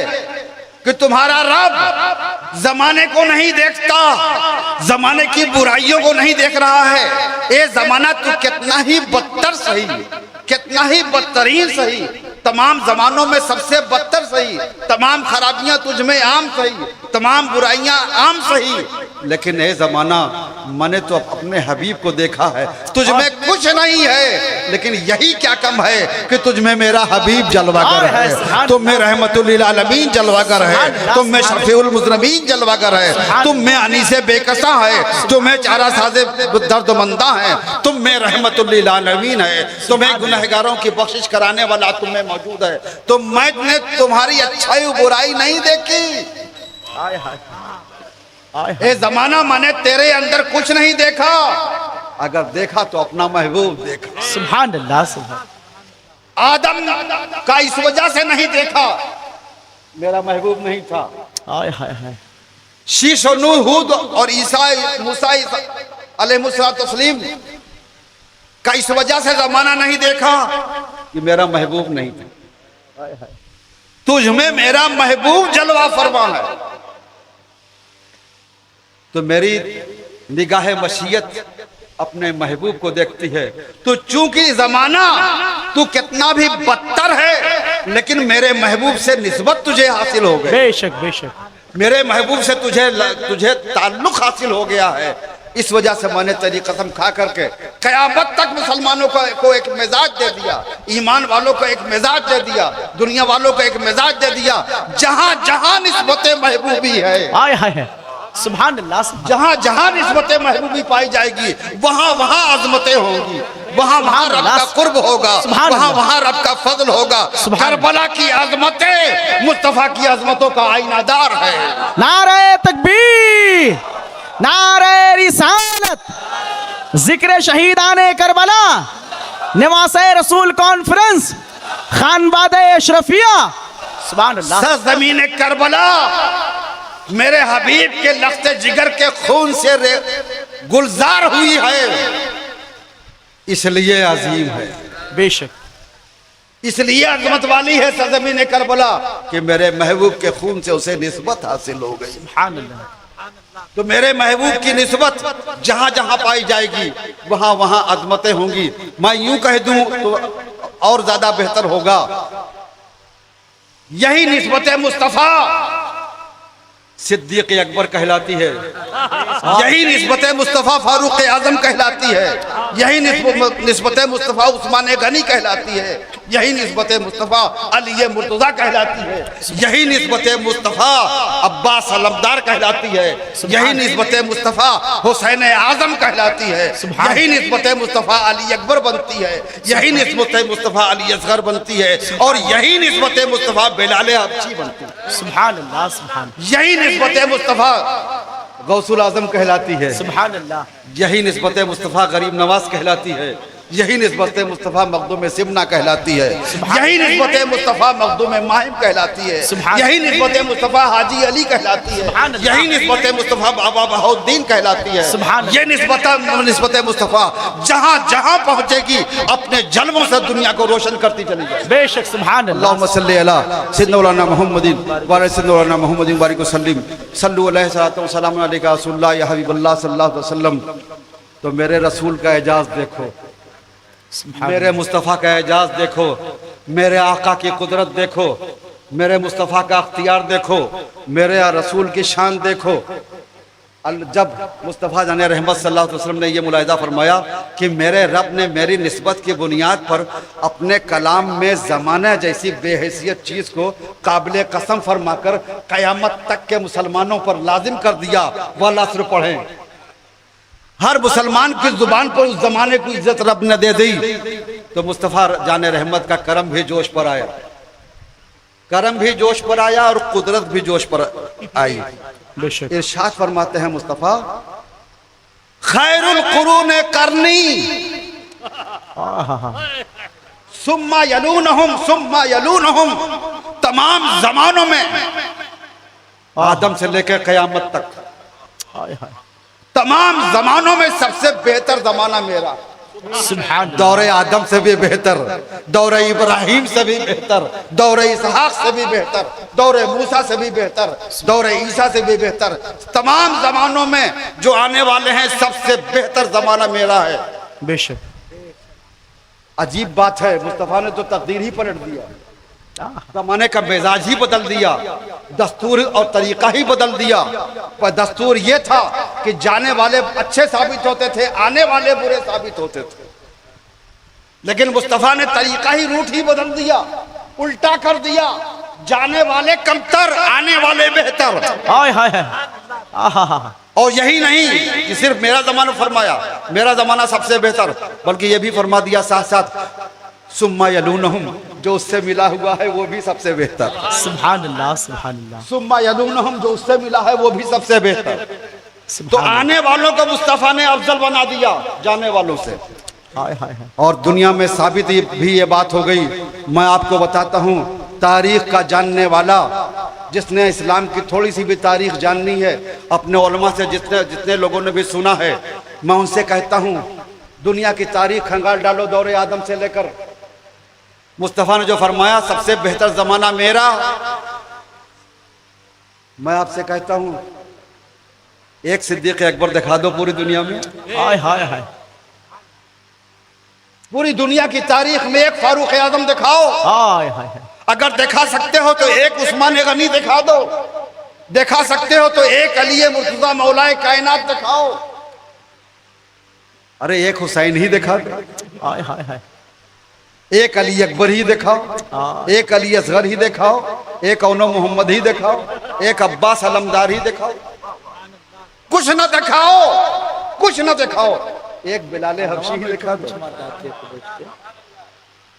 कि तुम्हारा रब जमाने को नहीं देखता, जमाने की बुराइयों को नहीं देख रहा है। ये जमाना तू कितना ही बदतर सही, कितना ही बदतरीन सही, तमाम जमानों में सबसे बदतर सही, तमाम खराबियां तुझ में आम सही, तमाम बुराइयां आम सही, लेकिन ये जमाना मैंने तो अपने हबीब को देखा है, तुझ में कुछ नहीं है। लेकिन यही क्या कम है कि तुझ में मेरा हबीब जलवागर है, तुम में रहमतुल लिल आलमीन जलवागर है, तुम में शफीउल मुज़नबीन जलवागर है, तुम में अनीसे बेकसा है, तुम्हें चारा साज़े दर्दमंदा है, तुम में रहमतुल लिल आलमीन है, तुम्हें गुनहगारों की बख्शिश कराने वाला तुम में मौजूद है। तो मैंने तुम्हारी अच्छाई बुराई नहीं देखी। हाय हाय, ये जमाना मैंने तेरे अंदर कुछ नहीं देखा, अगर देखा तो अपना महबूब देखा। सुभान अल्लाह, सुभान। आदम का इस वजह से नहीं देखा, मेरा महबूब नहीं था। हाय हाय हाय, शीश और नूह, हूद और ईसा मूसा अलैहिस्सलातु तस्लीम का इस वजह से जमाना नहीं देखा कि मेरा महबूब नहीं था। हाय हाय, तुझ में मेरा महबूब जलवा फरमा है। तो मेरी निगाह मशीयत अपने महबूब को देखती है। तो चूंकि जमाना तू कितना भी बदतर है, लेकिन मेरे महबूब से निस्बत तुझे हासिल हो गई। बेशक बेशक, मेरे महबूब से तुझे ताल्लुक हासिल हो गया है। इस वजह से मैंने तेरी कसम खा करके कयामत तक मुसलमानों को एक मिजाज दे दिया, ईमान वालों को एक मिजाज दे दिया, दुनिया वालों को एक मिजाज दे दिया। जहां जहां निस्बत महबूबी है, हाय हाय, सुभान अल्लाह, जहां जहां निस्बत महबूबी पाई जाएगी, वहां वहां अजमतें होंगी। वहाँ वहाँ रब का कुर्ब होगा, वहाँ वहाँ रब का फजल होगा। करबला की अजमतें मुस्तफा की अजमतों का आईनादार है। नारे तकबीर, नारे रिसालत, जिक्र शहीदाने करबला, निवासे रसूल कॉन्फ्रेंस, खानबादे अशरफिया। सुभान अल्लाह। सरजमीन करबला मेरे हबीब के लख्ते जिगर के खून से गुलजार हुई है, इसलिए अजीम है, बेशक इसलिए अजमत वाली है सरजमीन करबला कि मेरे महबूब के खून से उसे निस्बत हासिल हो गई। सुभान अल्लाह। तो मेरे महबूब की निस्बत जहां जहां पाई जाएगी वहां वहां अजमतें होंगी। मैं यूं कह दूं तो और ज्यादा बेहतर होगा, यही निस्बत मुस्तफा सिद्दीक अकबर कहलाती है, यही निस्बत मुस्तफा फारूक आजम कहलाती है, यही निस्बत मुस्तफा उस्मान गनी कहलाती है, यही निस्बत मुस्तफा अली मुर्तजा कहलाती है, यही निस्बत मुस्तफा अब्बास अलमदार कहलाती है, यही निस्बत मुस्तफा हुसैन आजम कहलाती है, यही निस्बत मुस्तफा अली अकबर बनती है, यही निस्बत मुस्तफा अली असगर बनती है, और यही निस्बत मुस्तफा बिलाल हबशी बनती है। सुभान अल्लाह। सुभान, यही निस्बत मुस्तफा गौसुल आजम कहलाती है। सुभान अल्लाह। यही निस्बत मुस्तफा गरीब नवाज कहलाती है, यही निस्बत मुस्तफा मखदूम सिमना कहलाती है, यही निस्बत मुस्तफा मखदूम माहिम कहलाती है, यही निस्बत मुस्तफा हाजी अली कहलाती है, यही निस्बत मुस्तफा बाबा बहाउद्दीन कहलाती है। ये निस्बत मुस्तफा जहाँ जहाँ पहुँचेगी अपने जलवों से दुनिया को रोशन करती चली जाएगी। बेशक। सुभान अल्लाह। अल्लाहुम्मा सल्ली अला सय्यिदना मौलाना मुहम्मदिन व अला सय्यिदना मौलाना मुहम्मदिन बारिक वसल्लिम सल्लु अलैहि सल्लल्लाहु सल्लम अलैका रसूलुल्लाह या हबीबल्लाह सल्लल्लाहु अलैहि वसल्लम। तो मेरे रसूल का एजाज देखो, मेरे मुस्तफ़ा का एजाज देखो, मेरे आका की कुदरत देखो, मेरे मुस्तफ़ा का अख्तियार देखो, मेरे रसूल की शान देखो। जब मुस्तफ़ा जाने रहमत सल्लल्लाहु अलैहि वसल्लम ने यह मुलाहिज़ा फरमाया कि मेरे रब ने मेरी निस्बत की बुनियाद पर अपने कलाम में ज़माना जैसी बेहैसियत चीज़ को काबिल कसम फरमाकर क़यामत तक के मुसलमानों पर लाजिम कर दिया, वल असर पढ़ें, हर मुसलमान की जुबान पर उस जमाने को इज्जत रब ने दे दी, तो मुस्तफ़ा जाने रहमत का करम भी जोश पर आया, करम भी जोश पर आया और कुदरत भी जोश पर आई। इरशाद फरमाते हैं मुस्तफ़ा, खैरुल कुरून करनी सुम्मा यलूनहुम, तमाम जमानों में आदम से लेकर क़यामत तक तमाम जमानों में सबसे बेहतर जमाना मेरा। दौरे आदम से भी बेहतर, दौरे इब्राहिम से भी बेहतर, दौरे इसहाक से भी बेहतर, दौरे मूसा से भी बेहतर, दौरे ईसा से भी बेहतर, तमाम जमानों में जो आने वाले हैं सबसे बेहतर जमाना मेरा है। बेशक। अजीब बात है, मुस्तफ़ा ने तो तकदीर ही पलट दिया, जमाने का मिजाज ही बदल दिया, दस्तूर और तरीका ही बदल दिया। पर दस्तूर ये था कि जाने वाले अच्छे साबित होते थे, आने वाले बुरे साबित होते थे, लेकिन मुस्तफ़ा ने तरीका ही रूट ही बदल दिया, उल्टा कर दिया, जाने वाले कमतर, आने वाले बेहतर। हाय हाय और यही नहीं कि सिर्फ मेरा जमाना फरमाया, मेरा जमाना सबसे बेहतर, बल्कि ये भी फरमा दिया साथ साथ सुम्मा यलूनहुम, जो उससे मिला हुआ है वो भी सबसे बेहतर। सुभान अल्लाह। सुभान अल्लाह। सुम्मा यलूनहुम, जो उससे मिला है वो भी सबसे बेहतर। तो आने वालों को मुस्तफ़ा ने अफजल बना दिया जाने वालों से। हाय हाय हाय। और दुनिया में साबित भी ये बात हो गई। मैं आपको बताता हूँ, तारीख का जानने वाला, जिसने इस्लाम की थोड़ी सी भी तारीख जाननी है, अपने उलमा से जितने लोगों ने भी सुना है, मैं उनसे कहता हूँ दुनिया की तारीख खंगाल डालो, दौरे आदम से लेकर मुस्तफ़ा ने जो फरमाया सबसे बेहतर जमाना मेरा। मैं आपसे कहता हूं एक सिद्दीक अकबर दिखा दो पूरी दुनिया में। हाय हाय हाय। पूरी दुनिया की तारीख में एक फारूक आजम दिखाओ। हाय हाय हाय। अगर दिखा सकते हो तो एक उस्मान गनी दिखा दो, दिखा सकते हो तो एक अली मुर्तजा मौलाए कायनात दिखाओ। अरे एक हुसैन ही दिखा दो। हाय हाय हाय। एक अली अकबर ही दिखाओ, एक अली असगर ही दिखाओ, एक औनो मोहम्मद ही दिखाओ, एक अब्बास अलमदार ही दिखाओ। कुछ न दिखाओ, कुछ न दिखाओ, एक बिलाले हबशी ही लिखा दो।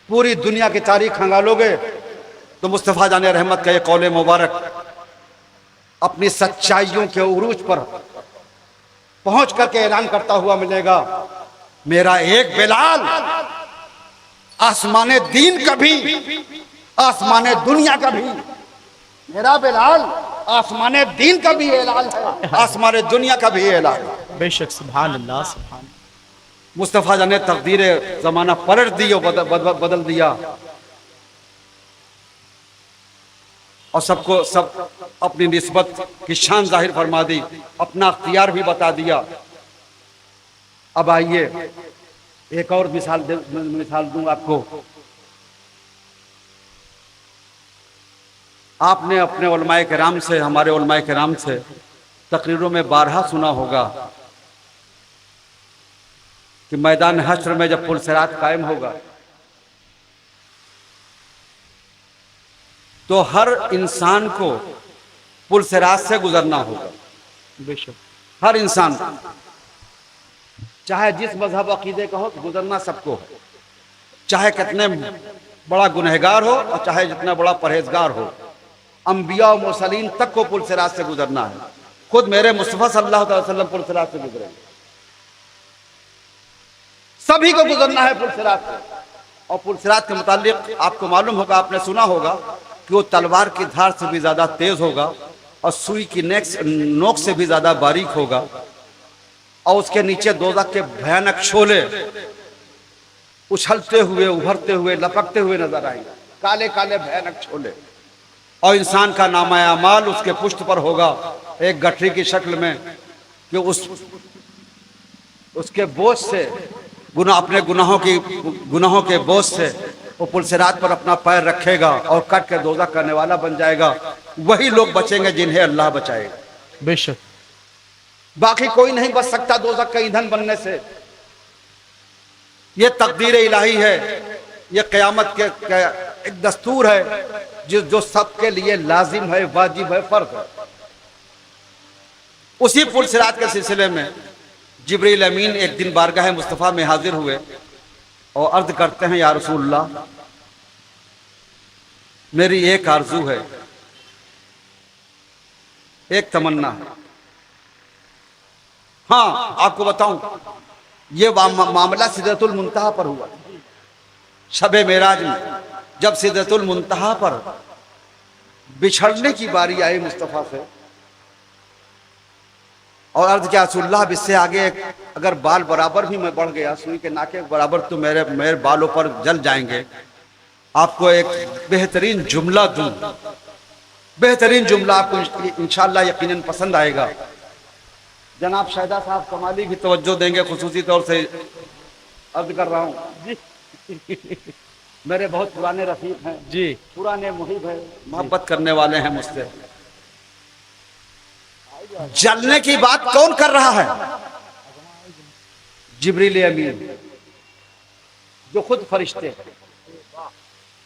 पूरी दुनिया की तारीख खंगालोगे तो मुस्तफ़ा जान रहमत का ये कौले मुबारक अपनी सच्चाइयों के उरूज पर पहुंच करके ऐलान करता हुआ मिलेगा, मेरा एक बिलाल आसमाने दीन का भी, आसमाने दुनिया का भी, मेरा बिलाल आसमाने दीन का भी ऐलान है, आसमाने दुनिया का भी ऐलान है। बेशक सुभान अल्लाह सुभान। मुस्तफ़ा जान ने तकदीर जमाना पलट दी और बदल दिया और सबको सब अपनी निस्बत की शान जाहिर फरमा दी, अपना अख्तियार भी बता दिया। अब आइए एक और मिसाल दूं आपको। आपने अपने उलमाए किराम से, हमारे उलमाए किराम से तकरीरों में बारहा सुना होगा कि मैदान हश्र में जब पुलसिरात कायम होगा तो हर इंसान को पुलसिरात से गुजरना होगा। बेशक हर इंसान, चाहे जिस मजहब अकीदे का हो, गुजरना सबको है। चाहे कितने बड़ा गुनहगार हो और चाहे जितना बड़ा परहेजगार हो, अंबिया और मुरसलीन तक को पुलसिरात से गुजरना है। खुद मेरे मुस्तफ़ा सल्लल्लाहु अलैहि वसल्लम पुलसिरात से गुजरे, सभी को गुजरना है पुलसिरात से। और पुलसिरात के मुतालिक आपको मालूम होगा, आपने सुना होगा कि वो तलवार की धार से भी ज्यादा तेज होगा और सुई की नोक से भी ज्यादा बारीक होगा और उसके नीचे दोज़ख के भयानक शोले उछलते हुए, उभरते हुए, लपकते हुए नजर आएंगे, काले काले भयानक शोले। और इंसान का नामा अमाल उसके पुष्ट पर होगा एक गठरी की शक्ल में कि उसके बोझ से अपने गुनाहों के बोझ से वो पुलसिरात पर अपना पैर रखेगा और कट के दोज़ख करने वाला बन जाएगा। वही लोग बचेंगे जिन्हें अल्लाह बचाएगा। बेशक बाकी कोई नहीं बच सकता दोज़ख का ईंधन बनने से। ये तकदीर इलाही है, ये क़यामत के एक दस्तूर है जो सबके लिए लाजिम है, वाजिब है, फर्ज है। उसी पुलसिरात के सिलसिले में जिब्रील अमीन एक दिन बारगाह मुस्तफ़ा में हाजिर हुए और अर्ज करते हैं, या रसूलल्लाह, मेरी एक आरजू है, एक तमन्ना है। हाँ, आपको बताऊं, ये मामला सिदरतुल मुंतहा पर हुआ। शबे मेराज में जब सिदरतुल मुंतहा पर बिछड़ने की बारी आई मुस्तफ़ा से और अर्ज किया, रसूलल्लाह, इससे आगे अगर बाल बराबर भी मैं बढ़ गया, सुई के नाके बराबर, तो मेरे बालों पर जल जाएंगे। आपको एक बेहतरीन जुमला दूं, बेहतरीन जुमला आपको इंशाअल्लाह यकीनन पसंद आएगा। जनाब शाहिदा साहब कमाली की तवज्जो देंगे, खुसूसी तौर से अर्ज कर रहा हूँ। मेरे बहुत पुराने रफीक हैं जी, पुराने मुहिब है, मोहब्बत करने वाले हैं मुझसे। जलने की बात कौन कर रहा है? जिब्रील अमीन, जो खुद फरिश्ते हैं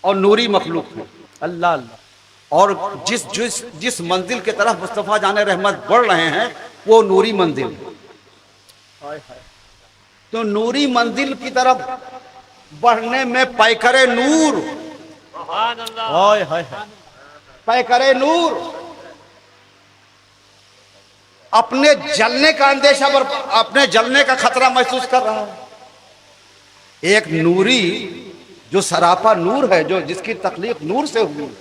और नूरी मखलूक हैं। अल्लाह अल्लाह। और जिस मंजिल की तरफ मुस्तफ़ा जान रहमत बढ़ रहे हैं वो नूरी मंजिल है। तो नूरी मंजिल की तरफ बढ़ने में पैकरे नूर, पैकरे नूर अपने जलने का अंदेशा पर, अपने जलने का खतरा महसूस कर रहा है। एक नूरी जो सरापा नूर है, जो जिसकी तख्लीक नूर से हुई,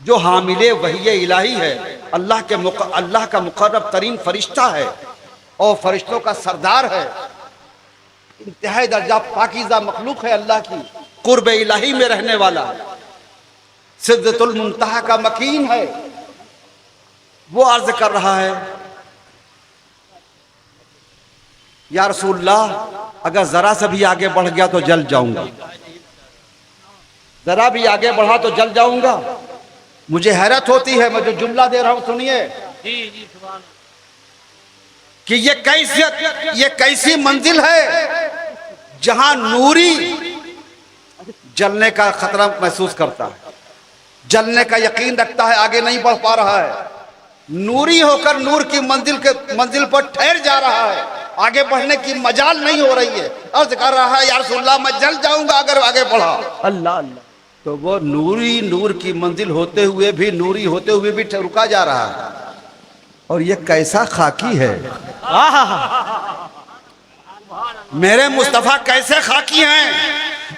जो हामिले वही इलाही है, अल्लाह का मुकर्रब तरीन फरिश्ता है और फरिश्तों का सरदार है, इंतहाई दर्जा पाकीज़ा मखलूक है अल्लाह की, कुर्ब इलाही में रहने वाला, सिदरतुल मुंतहा का मकीन है। वो अर्ज कर रहा है, या रसूलल्लाह, अगर जरा से भी आगे बढ़ गया तो जल जाऊंगा, जरा भी आगे बढ़ा तो जल जाऊंगा। मुझे हैरत होती है, मैं जो जुमला दे रहा हूं सुनिए, कि ये कैसी मंजिल है जहां नूरी जलने का खतरा महसूस करता है, जलने का यकीन रखता है, आगे नहीं बढ़ पा रहा है, नूरी होकर नूर की मंजिल पर ठहर जा रहा है आगे बढ़ने की मजाल नहीं हो रही है। अर्ज कर रहा है या रसूलल्लाह मैं जल जाऊंगा अगर आगे बढ़ा। अल्लाह अल्लाह। तो वो नूरी नूर की मंजिल होते हुए भी, नूरी होते हुए भी रुका जा रहा है। और ये कैसा खाकी है, मेरे मुस्तफा कैसे खाकी हैं,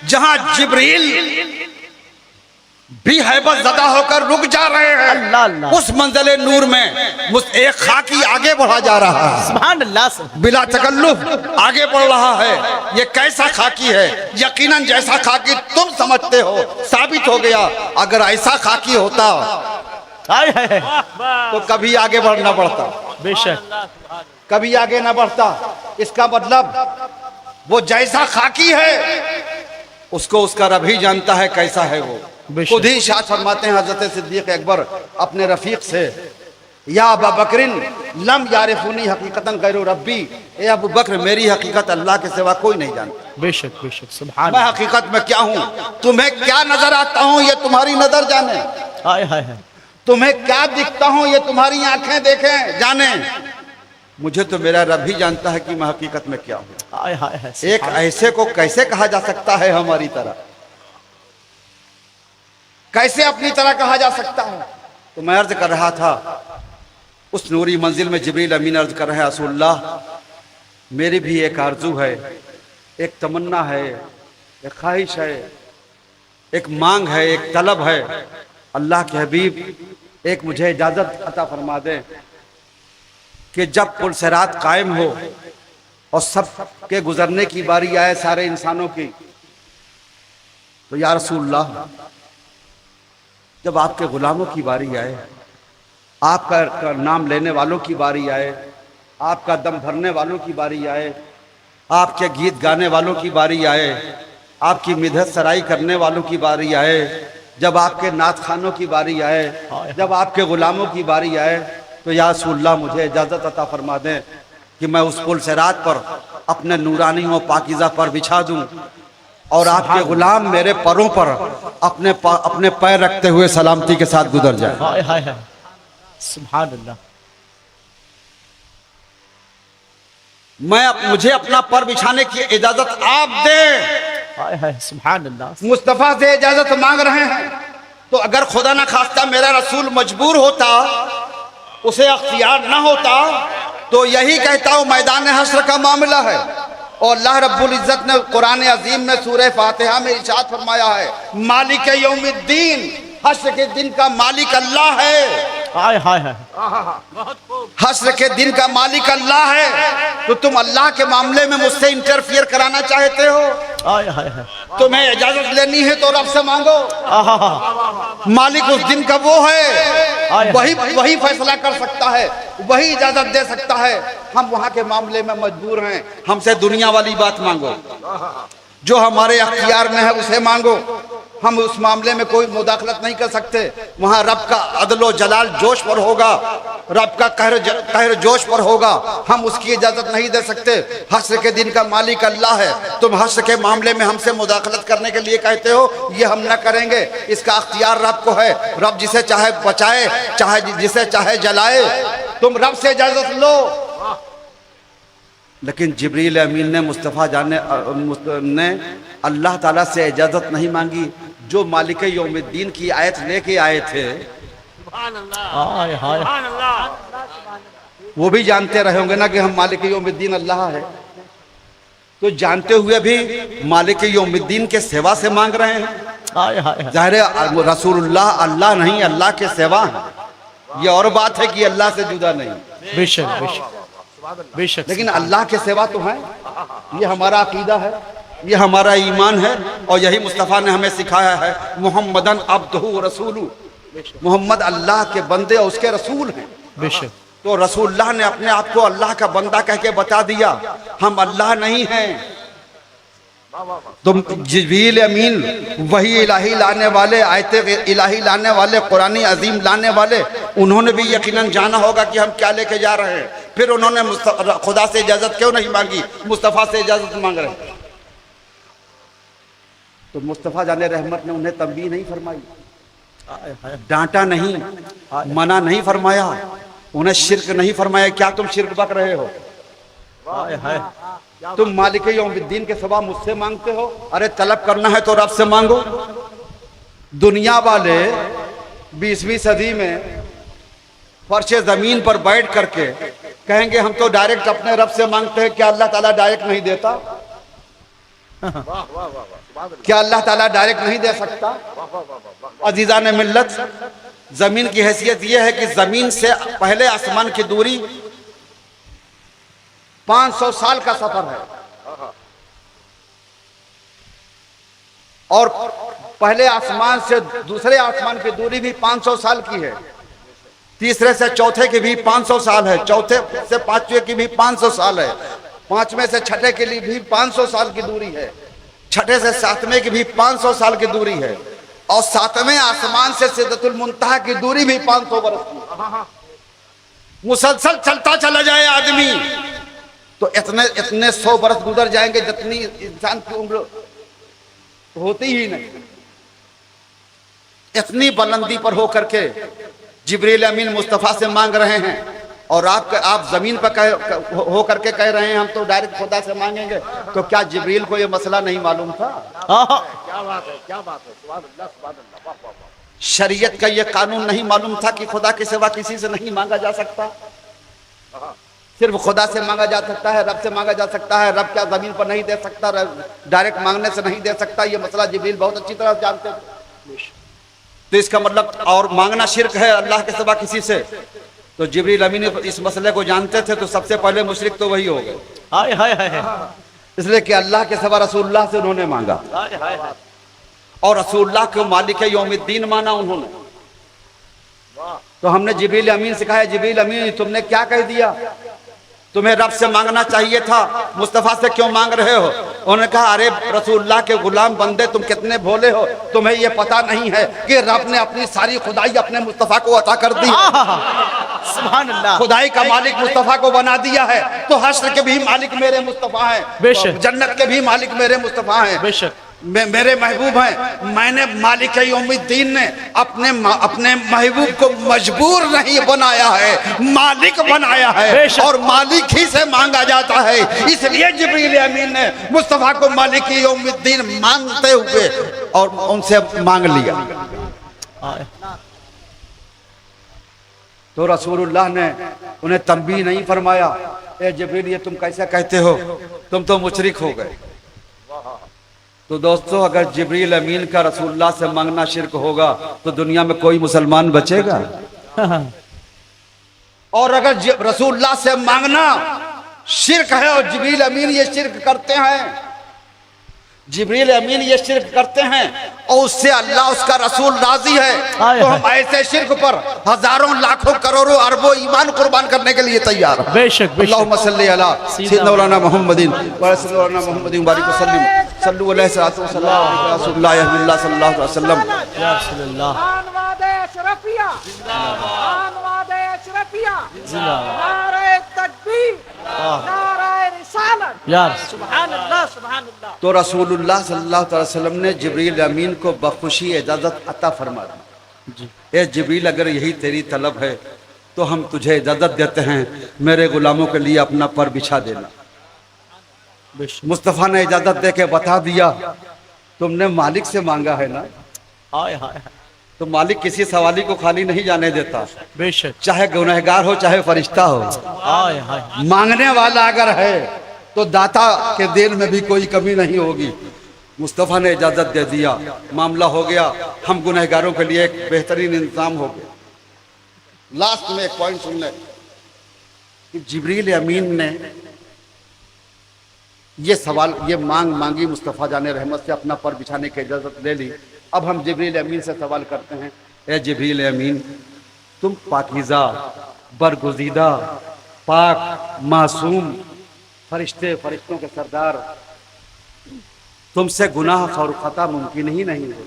जहां जिब्रील भी हैबत ज़दा होकर रुक जा रहे हैं। अल्लाह अल्लाह। उस मंजिले नूर में एक खाकी आगे बढ़ा जा रहा है, सुभान अल्लाह से। बिला तकल्लुफ आगे बढ़ रहा है। ये कैसा खाकी है, यकीनन जैसा खाकी तुम समझते हो साबित हो गया। अगर ऐसा खाकी होता तो कभी आगे बढ़ना पड़ता, बेशक कभी आगे ना बढ़ता। इसका मतलब वो जैसा खाकी है उसको उसका रब ही जानता है कैसा है वो। खुद ही इरशाद फरमाते हैं हजरत सिद्दीक अकबर अपने रफीक से, या अबू बकरिन लम यारिफूनी हकीकतन गैरु रब्बी, ए अबू बकर मेरी हकीकत अल्लाह के सिवा कोई नहीं जानता। बेशक बेशक सुभान। मैं हकीकत में क्या हूँ, तुम्हें क्या नजर आता हूँ ये तुम्हारी नजर जाने, हाय हाय हाय। तुम्हें क्या दिखता हूँ ये तुम्हारी आंखें देखें जाने। मुझे तो मेरा रब ही जानता है कि मैं हकीकत में क्या हूँ। हाय हाय हाय। एक ऐसे को कैसे कहा जा सकता है हमारी तरह, कैसे अपनी तरह कहा जा सकता है। तो मैं अर्ज कर रहा था उस नूरी मंजिल में जिब्रील अमीन अर्ज कर रहे हैं रसूलुल्लाह मेरी भी एक आरजू है, एक तमन्ना है, एक ख्वाहिश है, एक मांग है, एक तलब है। अल्लाह के हबीब एक मुझे इजाजत अता फरमा दें कि जब पुल सिरात कायम हो और सब के गुजरने की बारी आए सारे इंसानों की, तो या रसूलल्लाह जब आपके गुलामों की बारी आए, आपका नाम लेने वालों की बारी आए, आपका दम भरने वालों की बारी आए, आपके गीत गाने वालों की बारी आए, आपकी मिधत सराई करने वालों की बारी आए, जब आपके नात खानों की बारी आए, जब आपके गुलामों की बारी आए, तो या रसूलल्लाह मुझे इजाज़त अता फरमा दें कि मैं उस पुल सिरात पर अपने नूरानी और पाकीज़ा पर बिछा दूं और आपके गुलाम मेरे पैरों पर अपने पैर रखते हुए सलामती के साथ गुजर जाए। हाय हाय हाय। सुभान अल्लाह। मुझे अपना पर बिछाने की इजाजत आप दे। हाय हाय। सुभान अल्लाह। मुस्तफा से इजाजत मांग रहे हैं, तो अगर खुदा ना खास्ता मेरा रसूल मजबूर होता, उसे अख्तियार ना होता, तो यही कहता हूं मैदान हश्र का मामला है। और अल्लाह रब्बुल इज्जत ने कुरान अजीम में सूरह फातिहा में इरशाद फरमाया है, मालिक यौमिद्दीन, हश्र के दिन का मालिक अल्लाह है। हाय हाय हाय। हश्र के दिन का मालिक अल्लाह है, तो तुम अल्लाह के मामले में मुझसे इंटरफियर कराना चाहते हो। हाय हाय हाय। तुम्हें इजाजत लेनी है तो रब से मांगो। मालिक उस दिन का वो है, वही फैसला कर सकता है, वही इजाजत दे सकता है। हम वहां के मामले में मजबूर हैं, हमसे दुनिया वाली बात मांगो, जो हमारे अख्तियार में है उसे मांगो। हम उस मामले में कोई मुदाखलत नहीं कर सकते। वहां रब का अदलो जलाल जोश पर होगा, रब का कहर जोश पर होगा, हम उसकी इजाजत नहीं दे सकते। हश्र के दिन का मालिक अल्लाह है, तुम हश्र के मामले में हमसे मुदाखलत करने के लिए कहते हो, ये हम न करेंगे। इसका अख्तियार रब को है, रब जिसे चाहे बचाए, चाहे जिसे चाहे जलाए। तुम रब से इजाजत लो। लेकिन जिब्रील अमीन ने मुस्तफ़ा ने अल्लाह ताला से इजाज़त नहीं मांगी। जो मालिक यौमिद्दीन की आयत लेके आए थे, हाय हाय। वो भी जानते रहे होंगे ना कि हम मालिक यौमिद्दीन अल्लाह है, तो जानते हुए भी मालिक यौमिद्दीन के सेवा से मांग रहे हैं। हाय हाय। ज़ाहिर है रसूलुल्लाह अल्लाह नहीं, अल्लाह के सेवा है। ये और बात है कि अल्लाह से जुदा नहीं। बेशक बेशक बेशक। लेकिन अल्लाह के सेवा तो है। ये हमारा अकीदा है, ये हमारा ईमान है, और यही मुस्तफ़ा ने हमें सिखाया है, मुहम्मदन अब्दुहु रसूलु, मोहम्मद अल्लाह के बंदे और उसके रसूल हैं। बेशक। तो रसूलुल्लाह ने अपने आप को अल्लाह का बंदा कह के बता दिया, हम अल्लाह नहीं हैं। तुम जिब्रील अमीन वही इलाही लाने वाले, आयते इलाही लाने वाले, कुरान अजीम लाने वाले, उन्होंने भी यकीनन जाना होगा कि हम क्या लेके जा रहे हैं। फिर उन्होंने खुदा से इजाजत क्यों नहीं मांगी, मुस्तफ़ा से इजाजत मांग रहे हैं। तो मुस्तफ़ा जाने रहमत ने उन्हें तंबीह नहीं फरमाई, डांटा नहीं, मना नहीं फरमाया, उन्हें शिर्क नहीं फरमाया। क्या तुम शिर्क बक रहे हो? हाय हाय तुम मालिक यौमुद्दीन के सिवा मुझसे मांगते हो? अरे तलब करना है तो रब से मांगो। दुनिया वाले 20वीं सदी में फर्शे जमीन पर बैठ करके कहेंगे हम तो डायरेक्ट अपने रब से मांगते हैं। क्या अल्लाह ताला डायरेक्ट नहीं देता? क्या अल्लाह ताला डायरेक्ट नहीं दे सकता? अजीजा ने मिल्लत, जमीन की हैसियत यह है कि जमीन से पहले आसमान की दूरी 500 साल का सफर है, और पहले आसमान से दूसरे आसमान की दूरी भी 500 साल की है, तीसरे से चौथे की भी 500 साल है, चौथे से पांचवें की भी 500 साल है, पांचवें से छठे के लिए भी 500 साल की दूरी है, छठे से सातवें की भी 500 साल की दूरी है, और सातवें आसमान से सिदरतुल मुंतहा की दूरी भी 500 बरस की। मुसलसल चलता चला जाए आदमी तो इतने 100 बरस गुजर जाएंगे जितनी इंसान की उम्र होती ही नहीं। इतनी बुलंदी पर होकर के जिब्रील अमीन मुस्तफ़ा से मांग रहे हैं, और आप जमीन पर हो करके कह रहे हैं हम तो डायरेक्ट खुदा से मांगेंगे। तो क्या जिब्रील को ये मसला नहीं मालूम था? क्या बात है, क्या बात है, सुभान अल्लाह, सुभान अल्लाह, वाह वाह वाह। शरीयत का ये कानून नहीं मालूम था कि खुदा के सिवा किसी से नहीं मांगा जा सकता, सिर्फ खुदा से मांगा जा सकता है, रब से मांगा जा सकता है। रब क्या जमीन पर नहीं दे सकता? डायरेक्ट मांगने से नहीं दे सकता? ये मसला जिब्रील बहुत अच्छी तरह जानते थे। तो इसका मतलब, और मांगना शिर्क है अल्लाह के सिवा किसी से। तो जिब्रील अमीन इस मसले को जानते थे, तो सबसे पहले मुशरिक तो वही हो गए। हाय हाय हाय इसलिए कि अल्लाह के सिवा रसूलुल्लाह से उन्होंने मांगा, हाय हाय और रसूलुल्लाह को मालिक यौमुद्दीन माना उन्होंने। तो हमने जिब्रील अमीन से कहा, जिब्रील अमीन तुमने क्या कह दिया? तुम्हें रब से मांगना चाहिए था, मुस्तफ़ा से क्यों मांग रहे हो? उन्होंने कहा, अरे रसूलुल्लाह के गुलाम बंदे, तुम कितने भोले हो, तुम्हें यह पता नहीं है कि रब ने अपनी सारी खुदाई अपने मुस्तफ़ा को अता कर दी। सुभान अल्लाह। खुदाई का मालिक मुस्तफ़ा को बना दिया है, तो हश्र के भी मालिक मेरे मुस्तफ़ा हैं, बेशक। जन्नत के भी मालिक मेरे मुस्तफ़ा हैं, बेशक मेरे महबूब हैं। मैंने मालिक यौमुद्दीन ने अपने महबूब को मजबूर नहीं बनाया है, मालिक बनाया है, और मालिक ही से मांगा जाता है। इसलिए जिब्रील अमीन ने मुस्तफ़ा को मालिक यौमुद्दीन मांगते हुए और उनसे मांग लिया। तो रसूलुल्लाह ने उन्हें तंबीह नहीं फरमाया, ए जिब्रील ये तुम कैसे कहते हो, तुम तो मुशरिक हो गए। तो दोस्तों, अगर जिब्रील अमीन का रसूलुल्लाह से मांगना शिर्क होगा तो दुनिया में कोई मुसलमान बचेगा? और अगर रसूलुल्लाह से मांगना शिर्क है और जिब्रील अमीन ये शिर्क करते हैं, जिब्रील अमीन ये शिर्क करते हैं और उससे अल्लाह उसका रसूल राजी है, तो हम ऐसे शिर्क पर हजारों लाखों करोड़ों अरबों ईमान कुर्बान करने के लिए तैयार हैं। बेशक अल्लाहुम्मा सल्ली अला सय्यिदना मौलाना मुहम्मदिन व सल्लल्लाहु मुहम्मदिन बारिक वसल्लम सल्लल्लाहु अलैहि वसल्लम या रसूलल्लाह। आनवादे अशरफिया, आनवादे अशरफिया, जिंदाबाद। नारे तकबीर, नारे रिसालत, यार सुभान अल्लाह, सुभान अल्लाह। तो रसूलुल्लाह सल्लल्लाहु अलैहि वसल्लम ने जिब्रील अमीन को बखुशी इजाजत अता फरमा दी। ए जिब्रील, अगर यही तेरी तलब है तो हम तुझे इजाजत देते हैं, मेरे गुलामों के लिए अपना पर बिछा देना। मुस्तफ़ा ने इजाजत दे के बता दिया, तुमने मालिक से मांगा है ना, हाय हाय तो मालिक किसी सवाली को खाली नहीं जाने देता, बेशक। चाहे गुनहगार हो चाहे फरिश्ता हो। हाय हाय मांगने वाला अगर है तो दाता के दिल में भी कोई कमी नहीं होगी। मुस्तफ़ा ने इजाजत दे दिया, मामला हो गया। हम गुनहगारों के लिए एक बेहतरीन इंतजाम हो गया। लास्ट में एक पॉइंट सुन ले कि जिब्रील अमीन ने ये सवाल, ये मांगी मुस्तफ़ा जाने रहमत से, अपना पर बिछाने की इजाजत ले ली। अब हम जिब्रील अमीन से सवाल करते हैं, ए जिब्रील अमीन, तुम पाकीज़ा, बरगुज़ीदा, पाक, मासूम फरिश्तों के सरदार, तुमसे गुनाह और खता मुमकिन ही नहीं है।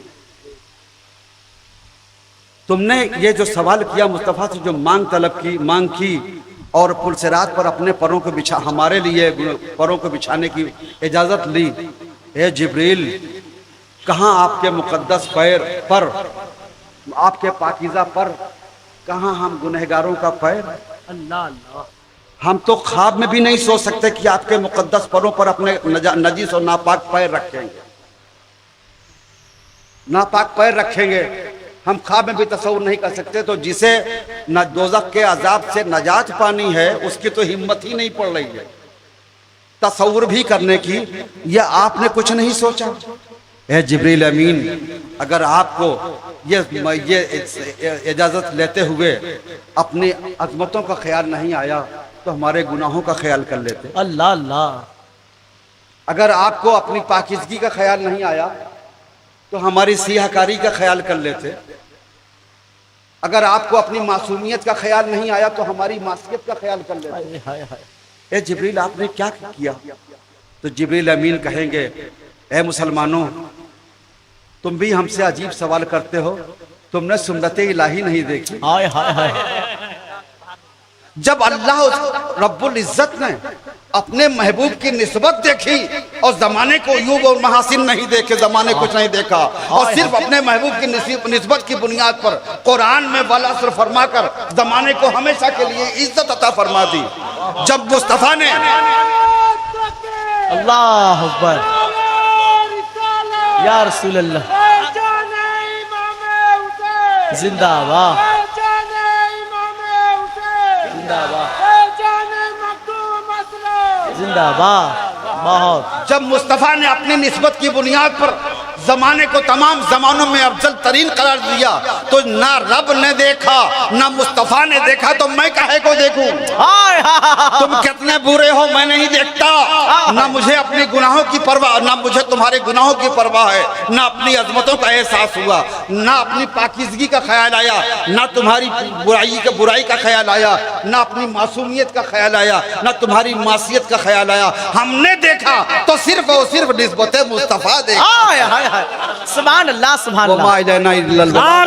तुमने ये जो सवाल किया मुस्तफ़ा से, जो मांग की और पुलसिरात पर अपने परों को बिछा, हमारे लिए परों को बिछाने की इजाजत ली। ए जिब्रील, कहाँ आपके मुकद्दस पैर पर, आपके पाकीज़ा पर, कहाँ हम गुनहगारों का पैर? अल्लाह अल्लाह। हम तो ख्वाब में भी नहीं सोच सकते कि आपके मुकद्दस परों पर अपने नजीस और नापाक पैर रखेंगे, नापाक पैर रखेंगे। हम ख्वाब में भी तस्वुर नहीं कर सकते। तो जिसे न दोज़ख के अजाब से नजात पानी है, उसकी तो हिम्मत ही नहीं पड़ रही है तस्वुर भी करने की। यह आपने कुछ नहीं सोचा? ए जिब्रील अमीन, अगर आपको ये इजाज़त लेते हुए अपनी अज़मतों का ख्याल नहीं आया तो हमारे गुनाहों का ख्याल कर लेते। अल्लाह अल्लाह। अगर आपको अपनी पाकीज़गी का ख्याल नहीं आया तो हमारी सियाहकारी का ख्याल कर लेते। अगर आपको अपनी मासूमियत का ख्याल नहीं आया तो हमारी मासियत का ख्याल कर लेते। हाय हाय। ए जिब्रील, आपने क्या किया? तो जिब्रील अमीन कहेंगे, ए मुसलमानों, तुम भी हमसे अजीब सवाल करते हो, तुमने सुन्नत इलाही नहीं देखी। हाय हाय हाय। जब अल्लाह रब्बुल इज्जत ने अपने महबूब की निस्बत देखी और जमाने को यूब और महासिन नहीं देखे, जमाने कुछ नहीं देखा, और सिर्फ अपने महबूब की निस्बत की बुनियाद पर कुरान में वलासर फरमा कर जमाने को हमेशा के लिए इज्जत अता फरमा दी। जब मुस्तफा ने अल्लाह अकबर या रसूल अल्लाह, जिंदाबाद जिंदाबाद। बहुत। जब मुस्तफा ने अपनी निस्बत की बुनियाद पर जमाने को तमाम जमानों में अफजल तरीन करार दिया तो ना रब ने देखा ना मुस्तफा ने देखा, तो मैं काहे को देखूं? तुम कितने बुरे हो मैं नहीं देखता। ना मुझे अपने गुनाहों की परवाह, ना मुझे तुम्हारे गुनाहों की परवाह है, ना अपनी अजमतों का एहसास हुआ, ना अपनी पाकीज़गी का ख्याल आया, ना तुम्हारी बुराई का ख्याल आया, ना अपनी मासूमियत का ख्याल आया, ना तुम्हारी मासियत का ख्याल आया। हमने देखा तो सिर्फ और सिर्फ निस्बत मुस्तफा देखा। सुभान अल्लाह सुभान अल्लाह।